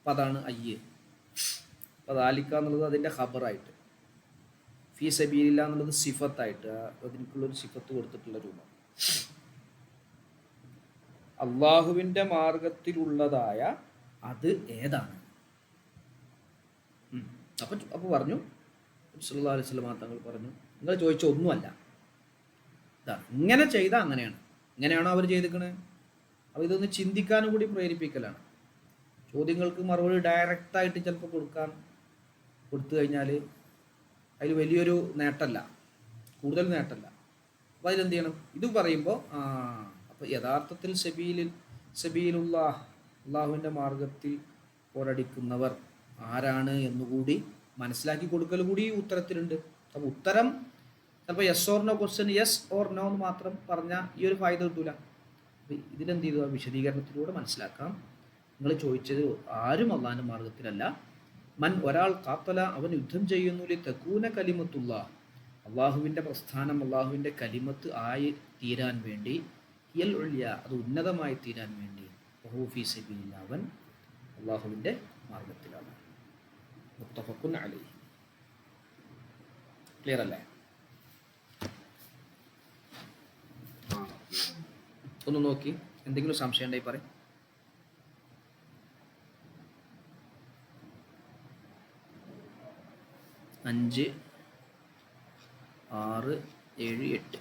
പദമാണ് അയ്യ്. അപ്പോൾ ദാലിക്ക എന്നുള്ളത് അതിൻ്റെ ഖബറായിട്ട്, ഫീ സബീലില്ല എന്നുള്ളത് സിഫത്തായിട്ട്, അതിനുള്ളൊരു സിഫത്ത് കൊടുത്തിട്ടുള്ള രൂപം. അള്ളാഹുവിൻ്റെ മാർഗത്തിലുള്ളതായ അത് ഏതാണ്? അപ്പോൾ പറഞ്ഞു സല്ലല്ലാഹു അലൈഹി വസല്ലം തങ്ങൾ പറഞ്ഞു, നിങ്ങൾ ചോദിച്ച ഒന്നുമല്ല, ഇതാണ് ഇങ്ങനെ ചെയ്താൽ അങ്ങനെയാണ്. ഇങ്ങനെയാണോ അവർ ചെയ്തിരിക്കണത്? അപ്പോൾ ഇതൊന്ന് ചിന്തിക്കാനും കൂടി പ്രേരിപ്പിക്കലാണ്. ചോദ്യങ്ങൾക്ക് മറുപടി ഡയറക്റ്റായിട്ട് ചിലപ്പോൾ കൊടുത്തു കഴിഞ്ഞാൽ അതിൽ വലിയൊരു നേട്ടമല്ല, കൂടുതൽ നേട്ടമല്ല. അപ്പോൾ അതിലെന്ത് ചെയ്യണം? ഇത് പറയുമ്പോൾ അപ്പോൾ യഥാർത്ഥത്തിൽ സബീലുള്ള അള്ളാഹുവിൻ്റെ മാർഗത്തിൽ പോരടിക്കുന്നവർ ആരാണ് എന്നുകൂടി മനസ്സിലാക്കി കൊടുക്കൽ കൂടി ഉത്തരത്തിലുണ്ട്. അപ്പോൾ ഉത്തരം ചിലപ്പോൾ yes or no question yes or no എന്ന് മാത്രം പറഞ്ഞാൽ ഈ ഒരു ഫായ്ദ കിട്ടൂല. അപ്പോൾ ഇതിലെന്ത് ചെയ്തു? വിശദീകരണത്തിലൂടെ മനസ്സിലാക്കാം. നിങ്ങൾ ചോദിച്ചത് ആരും അള്ളാഹിൻ്റെ മാർഗത്തിലല്ല. ഒരാൾ കാത്തല, അവൻ യുദ്ധം ചെയ്യുന്നു, തകൂന കലിമത്തുള്ള, അള്ളാഹുവിൻ്റെ പ്രസ്ഥാനം, അള്ളാഹുവിൻ്റെ കലിമത്ത് ആയി തീരാൻ വേണ്ടി, ഹിയൽ ഉള്ളിയ, അത് ഉന്നതമായി തീരാൻ വേണ്ടി, ഫീ സബീലില്ലാ, അവൻ അള്ളാഹുവിൻ്റെ മാർഗത്തിലാണ്. മുത്തഫഖുൻ അലൈഹി. ക്ലിയർ അല്ലേ? ഒന്ന് നോക്കി, എന്തെങ്കിലും സംശയം ഉണ്ടെങ്കിൽ പറയും. 5, 6, 7, 8